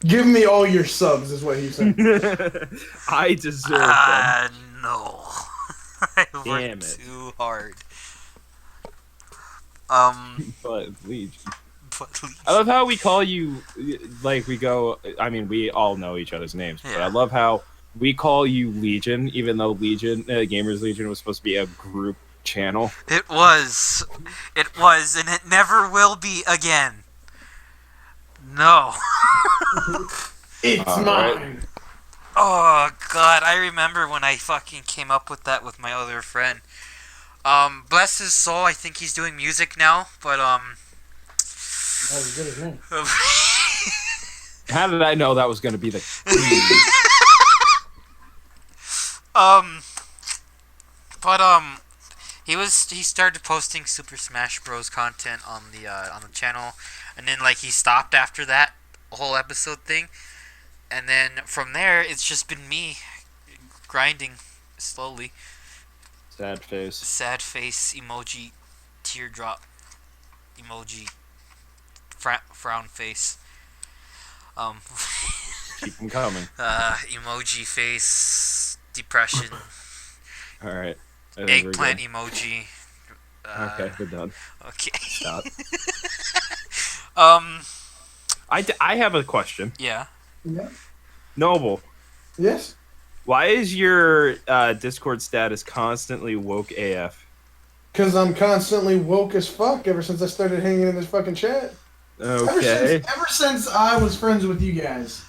Speaker 2: Give me all your subs, is what he said.
Speaker 5: I deserve them.
Speaker 1: No. I
Speaker 5: Damn
Speaker 1: worked
Speaker 5: it.
Speaker 1: too hard.
Speaker 5: But Legion. I love how we call you, like we go, I mean, we all know each other's names, but
Speaker 1: Yeah.
Speaker 5: I love how we call you Legion, even though Legion, Gamers Legion was supposed to be a group channel.
Speaker 1: It was, and it never will be again. No.
Speaker 2: It's
Speaker 5: All
Speaker 2: mine.
Speaker 5: right.
Speaker 1: Oh god, I remember when I fucking came up with that with my other friend. Bless his soul, I think he's doing music now, but
Speaker 2: That was good as me.
Speaker 5: How did I know that was going to be the
Speaker 1: he started posting Super Smash Bros content on the channel, and then like he stopped after that whole episode thing, and then from there it's just been me grinding slowly.
Speaker 5: sad face?
Speaker 1: Sad face emoji, teardrop emoji, frown face.
Speaker 5: Keep them coming.
Speaker 1: Emoji face, depression,
Speaker 5: All right. I think we're
Speaker 1: eggplant
Speaker 5: good.
Speaker 1: emoji.
Speaker 5: Okay, we're done.
Speaker 1: Okay.
Speaker 5: Stop.
Speaker 1: Um.
Speaker 5: I have a question.
Speaker 1: Yeah.
Speaker 2: Yeah.
Speaker 5: Noble,
Speaker 2: Yes?
Speaker 5: why is your Discord status constantly woke AF?
Speaker 2: Because I'm constantly woke as fuck ever since I started hanging in this fucking chat.
Speaker 5: Okay.
Speaker 2: Ever since I was friends with you guys,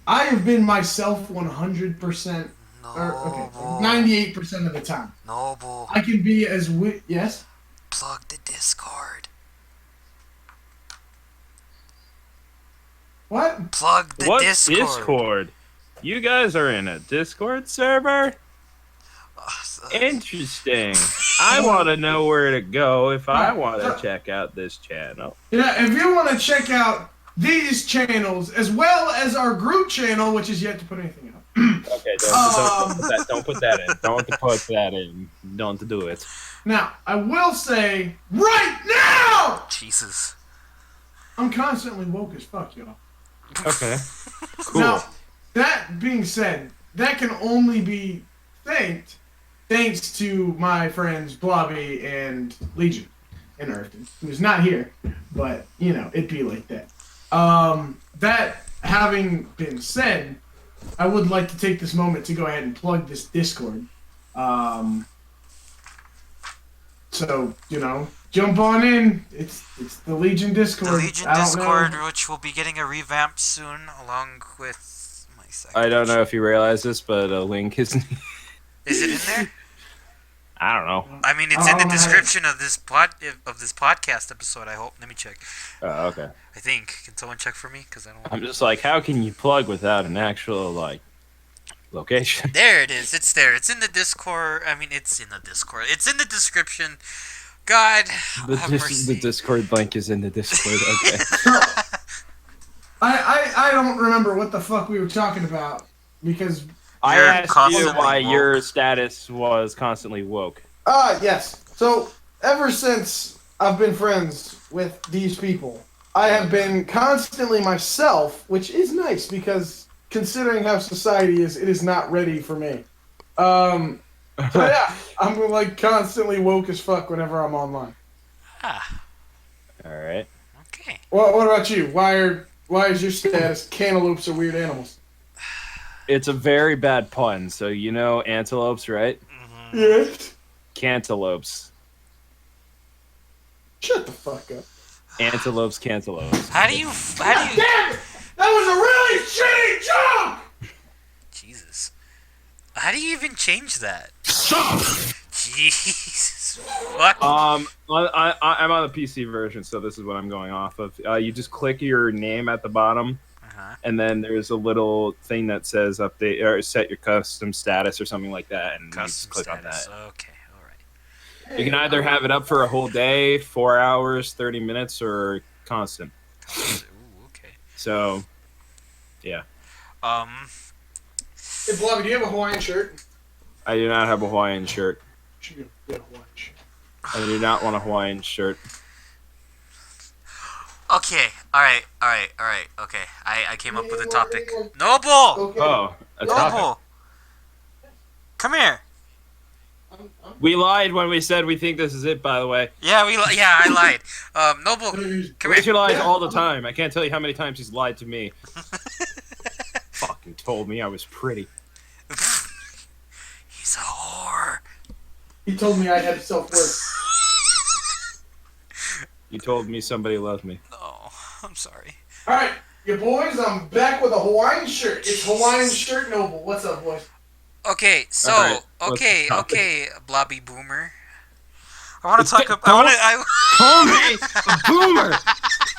Speaker 2: I have been myself 100%. Okay,
Speaker 1: Noble.
Speaker 2: 98% of the time.
Speaker 1: Noble.
Speaker 2: I can be as yes.
Speaker 1: Plug the Discord.
Speaker 2: What?
Speaker 1: Plug the
Speaker 5: What's
Speaker 1: Discord.
Speaker 5: Discord? You guys are in a Discord server? Interesting. I want to know where to go if I want to check out this channel.
Speaker 2: Yeah, if you want to check out these channels as well as our group channel, which is yet to put anything up.
Speaker 5: Okay, don't put that in. Don't put that in. Don't do it.
Speaker 2: Now, I will say right now,
Speaker 1: Jesus.
Speaker 2: I'm constantly woke as fuck, y'all.
Speaker 5: Okay. Cool.
Speaker 2: Now, that being said, that can only be thanks to my friends Blobby and Legion and Earthton, who's not here, but, you know, it'd be like that. That having been said, I would like to take this moment to go ahead and plug this Discord. So, you know, jump on in. It's the Legion Discord.
Speaker 1: The Legion Discord, which will be getting a revamp soon, along with my second.
Speaker 5: I don't know if you realize this, but a link is.
Speaker 1: Is it in there?
Speaker 5: I don't know.
Speaker 1: I mean, it's in the description of this podcast episode. I hope. Let me check.
Speaker 5: Oh, okay.
Speaker 1: I think. Can someone check for me? Because I don't.
Speaker 5: I'm just like, how can you plug without an actual location?
Speaker 1: There it is. It's there. It's in the Discord. I mean, it's in the Discord. It's in the description. God, have mercy.
Speaker 5: The Discord link is in the Discord. Okay.
Speaker 2: I don't remember what the fuck we were talking about because.
Speaker 5: I
Speaker 1: You're
Speaker 5: asked you
Speaker 1: constantly
Speaker 5: why
Speaker 1: woke.
Speaker 5: your status was constantly woke.
Speaker 2: Yes. So, ever since I've been friends with these people, I have been constantly myself, which is nice because considering how society is, it is not ready for me. So yeah, I'm like constantly woke as fuck whenever I'm online.
Speaker 1: Ah,
Speaker 5: All right.
Speaker 1: okay.
Speaker 2: What about you? Why is your status cantaloupes are weird animals?
Speaker 5: It's a very bad pun. So you know antelopes, right?
Speaker 2: Yes.
Speaker 5: Cantaloupes.
Speaker 2: Shut the fuck up.
Speaker 5: Antelopes, cantaloupes.
Speaker 1: How do you?
Speaker 2: Damn it! That was a really shitty joke.
Speaker 1: Jesus. How do you even change that?
Speaker 3: Stop!
Speaker 1: Jesus. Fuck.
Speaker 5: I'm on the PC version, so this is what I'm going off of. You just click your name at the bottom, and then there's a little thing that says update or set your custom status or something like that, and you just click
Speaker 1: status.
Speaker 5: on that.
Speaker 1: Okay. All right.
Speaker 5: You can either have it up for a whole day, 4 hours, 30 minutes, or constant.
Speaker 1: Ooh, okay.
Speaker 5: So, yeah.
Speaker 2: Hey, Blobby, do you have a Hawaiian shirt?
Speaker 5: I do not have a Hawaiian shirt.
Speaker 2: Should get a Hawaiian shirt.
Speaker 5: I do not want a Hawaiian shirt.
Speaker 1: Okay. All right. Okay. I came up with a topic. Noble.
Speaker 2: Okay.
Speaker 5: Oh, a topic.
Speaker 1: Noble. Come here.
Speaker 5: We lied when we said we think this is it, by the way.
Speaker 1: Yeah, I lied. Noble, come
Speaker 5: Richard
Speaker 1: here.
Speaker 5: lies all the time. I can't tell you how many times he's lied to me. Fucking told me I was pretty.
Speaker 1: He's a whore.
Speaker 2: He told me I had self-worth.
Speaker 5: You told me somebody loves me.
Speaker 1: Oh, I'm sorry.
Speaker 2: All right, you boys, I'm back with a Hawaiian shirt. It's Hawaiian Shirt Noble. What's up, boys?
Speaker 1: Okay, so
Speaker 5: All right, what's
Speaker 1: okay,
Speaker 5: the topic?
Speaker 1: okay, Blobby Boomer. I want to talk about. I
Speaker 5: Call me a boomer.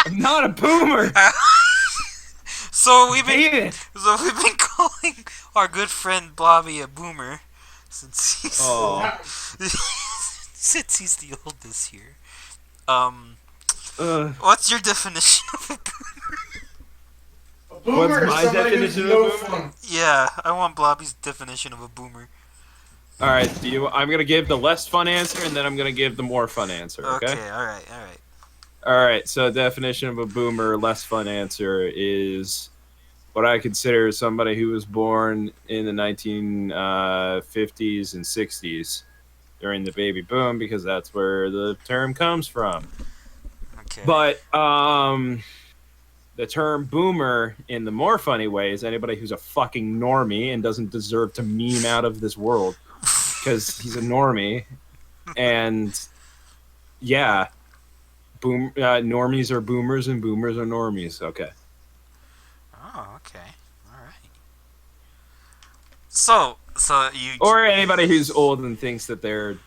Speaker 5: I'm not a boomer.
Speaker 1: So we've been
Speaker 5: Hate it.
Speaker 1: calling our good friend Blobby a boomer since he's
Speaker 5: Oh.
Speaker 1: since he's the oldest here.
Speaker 5: Uh,
Speaker 1: What's your definition of a boomer?
Speaker 2: A boomer
Speaker 5: What's
Speaker 2: is
Speaker 5: my
Speaker 2: somebody who's
Speaker 5: definition of
Speaker 2: no
Speaker 5: a boomer?
Speaker 2: fun.
Speaker 1: Yeah, I want Blobby's definition of a boomer.
Speaker 5: all right. I'm gonna give the less fun answer, and then I'm gonna give the more fun answer. Okay.
Speaker 1: All right.
Speaker 5: All right. So, definition of a boomer, less fun answer is what I consider somebody who was born in the 1950s and 60s during the baby boom, because that's where the term comes from.
Speaker 1: Okay.
Speaker 5: But the term boomer in the more funny way is anybody who's a fucking normie and doesn't deserve to meme out of this world because he's a normie. And yeah, normies are boomers and boomers are normies. Okay.
Speaker 1: Oh, okay. All right. So, So you
Speaker 5: Or anybody who's old and thinks that they're,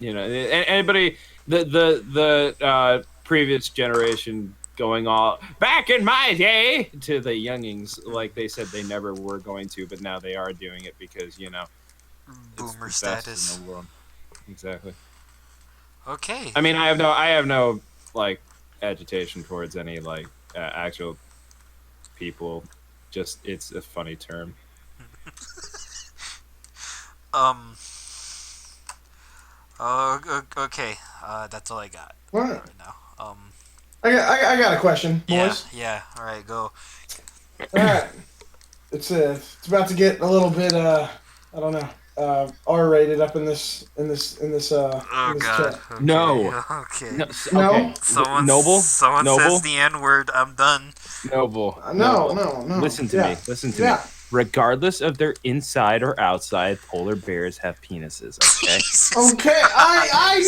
Speaker 5: anybody the previous generation going all back in my day to the youngings, like they said they never were going to, but now they are doing it because it's
Speaker 1: boomer
Speaker 5: the best
Speaker 1: status.
Speaker 5: in the world. Exactly.
Speaker 1: Okay.
Speaker 5: I mean, I have no like agitation towards any like actual people. Just it's a funny term.
Speaker 1: Okay. That's all I got
Speaker 2: What?
Speaker 1: right now.
Speaker 2: I got a question,
Speaker 1: Yeah.
Speaker 2: boys.
Speaker 1: Yeah. All right. Go.
Speaker 2: All right. It's about to get a little bit I don't know R-rated up in this
Speaker 1: Oh
Speaker 2: in this
Speaker 1: God.
Speaker 2: chat.
Speaker 1: Okay.
Speaker 5: No.
Speaker 1: Okay.
Speaker 5: No.
Speaker 2: No.
Speaker 5: Okay.
Speaker 1: Someone
Speaker 5: Noble.
Speaker 1: says the N word. I'm done.
Speaker 5: Noble.
Speaker 2: No.
Speaker 5: Listen to
Speaker 2: Yeah.
Speaker 5: me. Listen to
Speaker 2: Yeah.
Speaker 5: me. Regardless of their inside or outside, polar bears have penises. Okay.
Speaker 2: Okay. I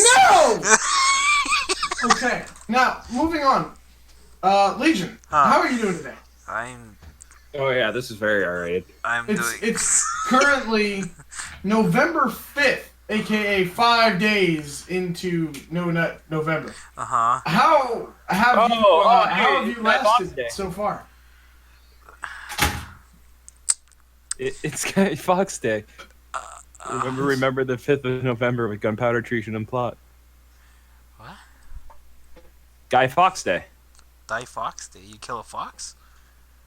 Speaker 2: know. Okay. Now moving on. Legion, how are you doing today?
Speaker 1: I'm
Speaker 5: Oh yeah, this is very R-rated.
Speaker 2: It's currently November 5th, aka 5 days into No Nut November.
Speaker 1: Uh-huh.
Speaker 2: How have you lasted so far?
Speaker 5: It's Guy Fawkes Day. Remember the 5th of November with gunpowder treason and plot.
Speaker 1: What?
Speaker 5: Guy Fawkes Day.
Speaker 1: Die Fox Day? You kill a fox?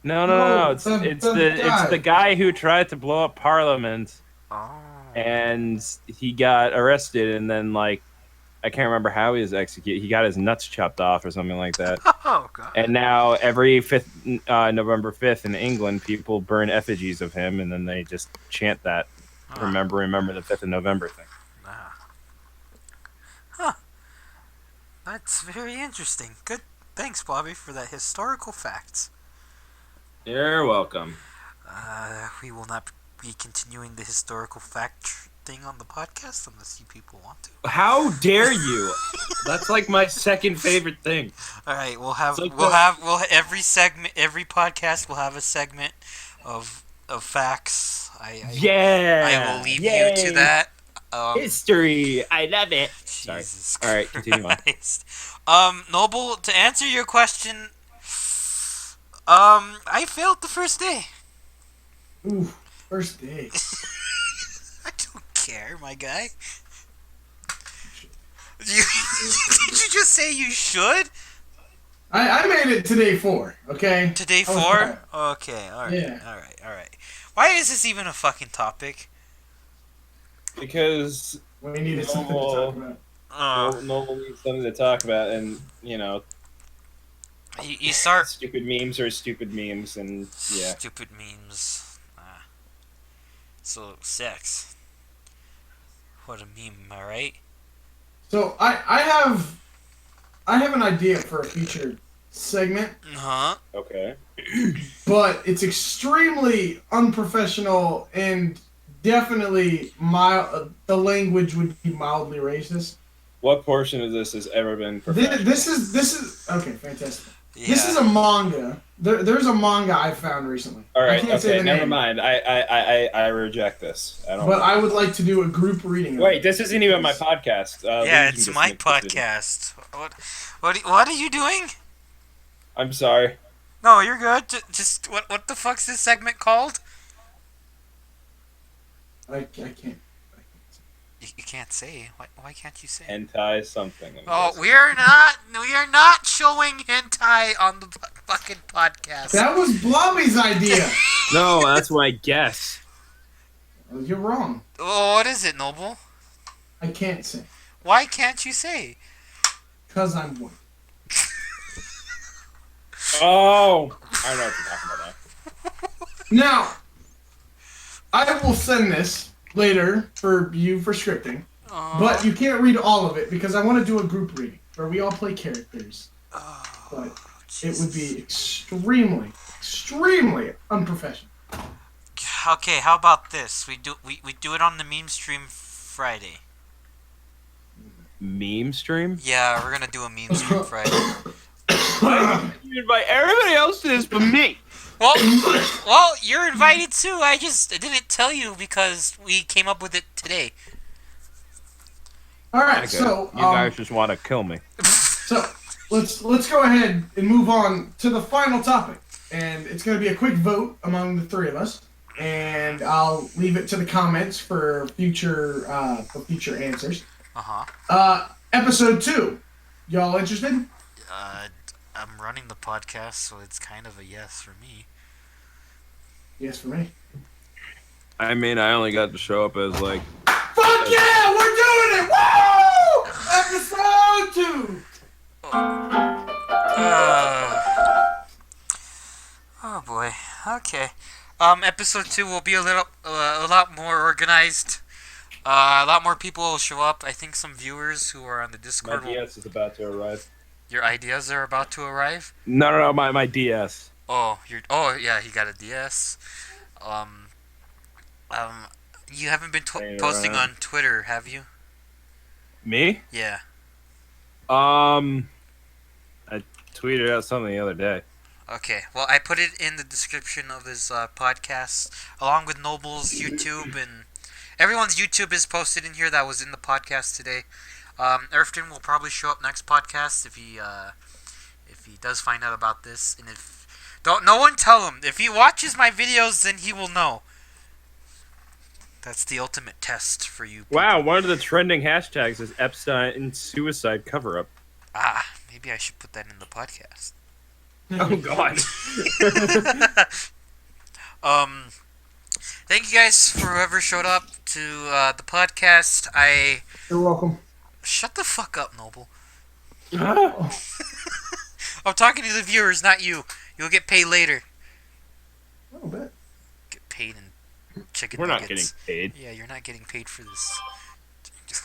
Speaker 5: No.
Speaker 2: It's
Speaker 5: It's
Speaker 2: the
Speaker 5: the guy who tried to blow up Parliament,
Speaker 1: Oh.
Speaker 5: and he got arrested, and then like I can't remember how he was executed. He got his nuts chopped off or something like that.
Speaker 1: Oh God.
Speaker 5: And now every November 5th in England, people burn effigies of him, and then they just chant that remember the 5th of November thing.
Speaker 1: Huh. That's very interesting. Good. Thanks, Bobby, for that historical facts.
Speaker 5: You're welcome.
Speaker 1: We will not be continuing the historical fact thing on the podcast unless you people want to.
Speaker 5: How dare you? That's like my second favorite thing.
Speaker 1: All right, we'll have
Speaker 5: It's like
Speaker 1: every segment, every podcast will have a segment of facts. I will leave you to that.
Speaker 5: History. I love it. Sorry.
Speaker 1: Jesus
Speaker 5: All right, continue on.
Speaker 1: Christ. Noble, to answer your question, I failed the first day.
Speaker 2: Ooh, first day.
Speaker 1: I don't care, my guy. Did you just say you should?
Speaker 2: I made it to day 4. Okay.
Speaker 1: To day
Speaker 2: I was
Speaker 1: 4?
Speaker 2: proud.
Speaker 1: Okay. All right.
Speaker 2: Yeah.
Speaker 1: All right. Why is this even a fucking topic?
Speaker 5: Because
Speaker 2: We needed something to talk about.
Speaker 5: Noble needs something to talk about, and
Speaker 1: You start
Speaker 5: stupid memes are stupid memes, and yeah.
Speaker 1: stupid memes. So sex. What a meme, am I right?
Speaker 2: So I have an idea for a future segment,
Speaker 5: Okay.
Speaker 2: but it's extremely unprofessional and definitely the language would be mildly racist.
Speaker 5: What portion of this has ever been professional?
Speaker 2: This is okay, fantastic.
Speaker 1: Yeah.
Speaker 2: This is a manga. There's a manga I found recently.
Speaker 5: All right.
Speaker 2: I can't say
Speaker 5: Okay.
Speaker 2: the
Speaker 5: Never
Speaker 2: name,
Speaker 5: mind. I reject this. I don't.
Speaker 2: but I would like to do a group reading. Of
Speaker 5: Wait.
Speaker 2: it.
Speaker 5: This isn't even my podcast.
Speaker 1: Yeah,
Speaker 5: Legion
Speaker 1: it's
Speaker 5: just
Speaker 1: my
Speaker 5: makes decisions.
Speaker 1: podcast. What are you doing?
Speaker 5: I'm sorry.
Speaker 1: No, you're good. Just what the fuck's this segment called?
Speaker 2: I can't.
Speaker 1: You can't say. Why can't you say?
Speaker 5: Hentai something.
Speaker 1: Oh, we are not showing hentai on the fucking podcast.
Speaker 2: That was Blobby's idea.
Speaker 5: No, that's my guess.
Speaker 2: You're wrong.
Speaker 1: Oh, what is it, Noble?
Speaker 2: I can't say
Speaker 1: Why can't you say?
Speaker 2: because I'm white.
Speaker 5: Oh, I know what you're talking about now.
Speaker 2: Now, I will send this later for you for scripting, but you can't read all of it because I want to do a group reading where we all play characters. But it would be extremely unprofessional.
Speaker 1: Okay, how about this? We do it on the meme stream Friday.
Speaker 5: Meme stream?
Speaker 1: Yeah, we're gonna do a meme stream Friday.
Speaker 5: You invite everybody else to this but me.
Speaker 1: Well, you're invited too. I didn't tell you because we came up with it today.
Speaker 2: All right,
Speaker 5: Okay.
Speaker 2: so
Speaker 5: You guys just want to kill me.
Speaker 2: So let's go ahead and move on to the final topic, and it's going to be a quick vote among the three of us, and I'll leave it to the comments for future answers. Episode 2, y'all interested?
Speaker 1: I'm running the podcast, so it's kind of a yes for me.
Speaker 2: Yes for me.
Speaker 5: I mean, I only got to show up as like.
Speaker 2: Fuck yeah, we're doing it! Woo! Episode 2.
Speaker 1: Oh boy. Okay. Episode 2 will be a lot more organized. A lot more people will show up. I think some viewers who are on the
Speaker 5: My
Speaker 1: Discord.
Speaker 5: DS is about to arrive.
Speaker 1: Your ideas are about to arrive.
Speaker 5: No, my DS.
Speaker 1: Oh, yeah, he got a DS. You haven't been posting on Twitter, have you?
Speaker 5: Me?
Speaker 1: Yeah.
Speaker 5: I tweeted out something the other day.
Speaker 1: Okay. Well, I put it in the description of his podcast, along with Noble's YouTube, and everyone's YouTube is posted in here that was in the podcast today. Erfton will probably show up next podcast if he does find out about this, and no one tell him. If he watches my videos, then he will know. That's the ultimate test for you people.
Speaker 5: Wow, one of the trending hashtags is Epstein suicide cover-up.
Speaker 1: Maybe I should put that in the podcast.
Speaker 5: Oh God.
Speaker 1: Thank you guys for whoever showed up to the podcast.
Speaker 2: You're welcome.
Speaker 1: Shut the fuck up, Noble.
Speaker 5: Huh?
Speaker 1: I'm talking to the viewers, not you. You'll get paid later.
Speaker 2: A little bit.
Speaker 1: Get paid in chicken
Speaker 5: We're not
Speaker 1: nuggets.
Speaker 5: getting paid.
Speaker 1: Yeah, you're not getting paid for this. This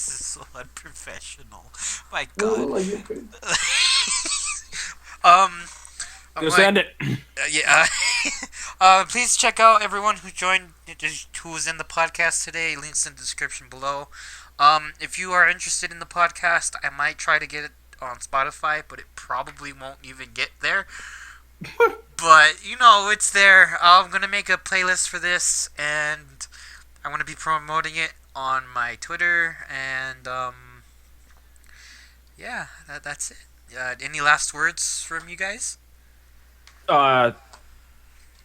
Speaker 1: is so unprofessional. My God.
Speaker 2: Well, I get paid.
Speaker 5: Just end it.
Speaker 1: Please check out everyone who joined, who was in the podcast today. Links in the description below. If you are interested in the podcast, I might try to get it on Spotify, but it probably won't even get there. But it's there. I'm gonna make a playlist for this, and I'm gonna be promoting it on my Twitter, and yeah, that's it. Any last words from you guys?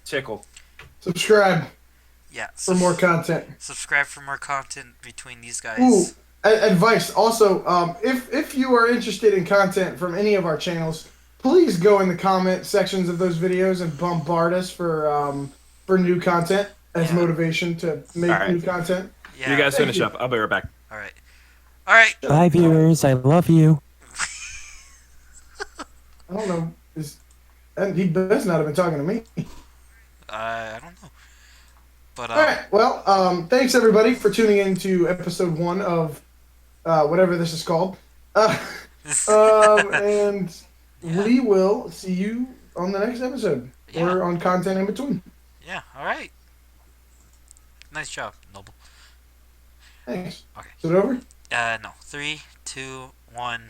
Speaker 5: Tickle.
Speaker 2: Subscribe
Speaker 1: Yeah.
Speaker 2: for more content.
Speaker 1: Subscribe for more content between these guys.
Speaker 2: Ooh, advice. Also, if you are interested in content from any of our channels, please go in the comment sections of those videos and bombard us for new content as motivation to make new content.
Speaker 1: Yeah.
Speaker 5: You guys
Speaker 2: Thank
Speaker 5: finish
Speaker 2: you.
Speaker 5: up. I'll be right back.
Speaker 1: All right. All right.
Speaker 7: Bye, viewers. I love you.
Speaker 2: I don't know. He does not have been talking to me.
Speaker 1: I don't know. But
Speaker 2: All right. Well, thanks everybody for tuning in to episode 1 of whatever this is called. And we will see you on the next episode or on content in between.
Speaker 1: Yeah. All right. Nice job, Noble.
Speaker 2: Thanks.
Speaker 1: Okay.
Speaker 2: Is it over?
Speaker 1: No. 3, 2, 1.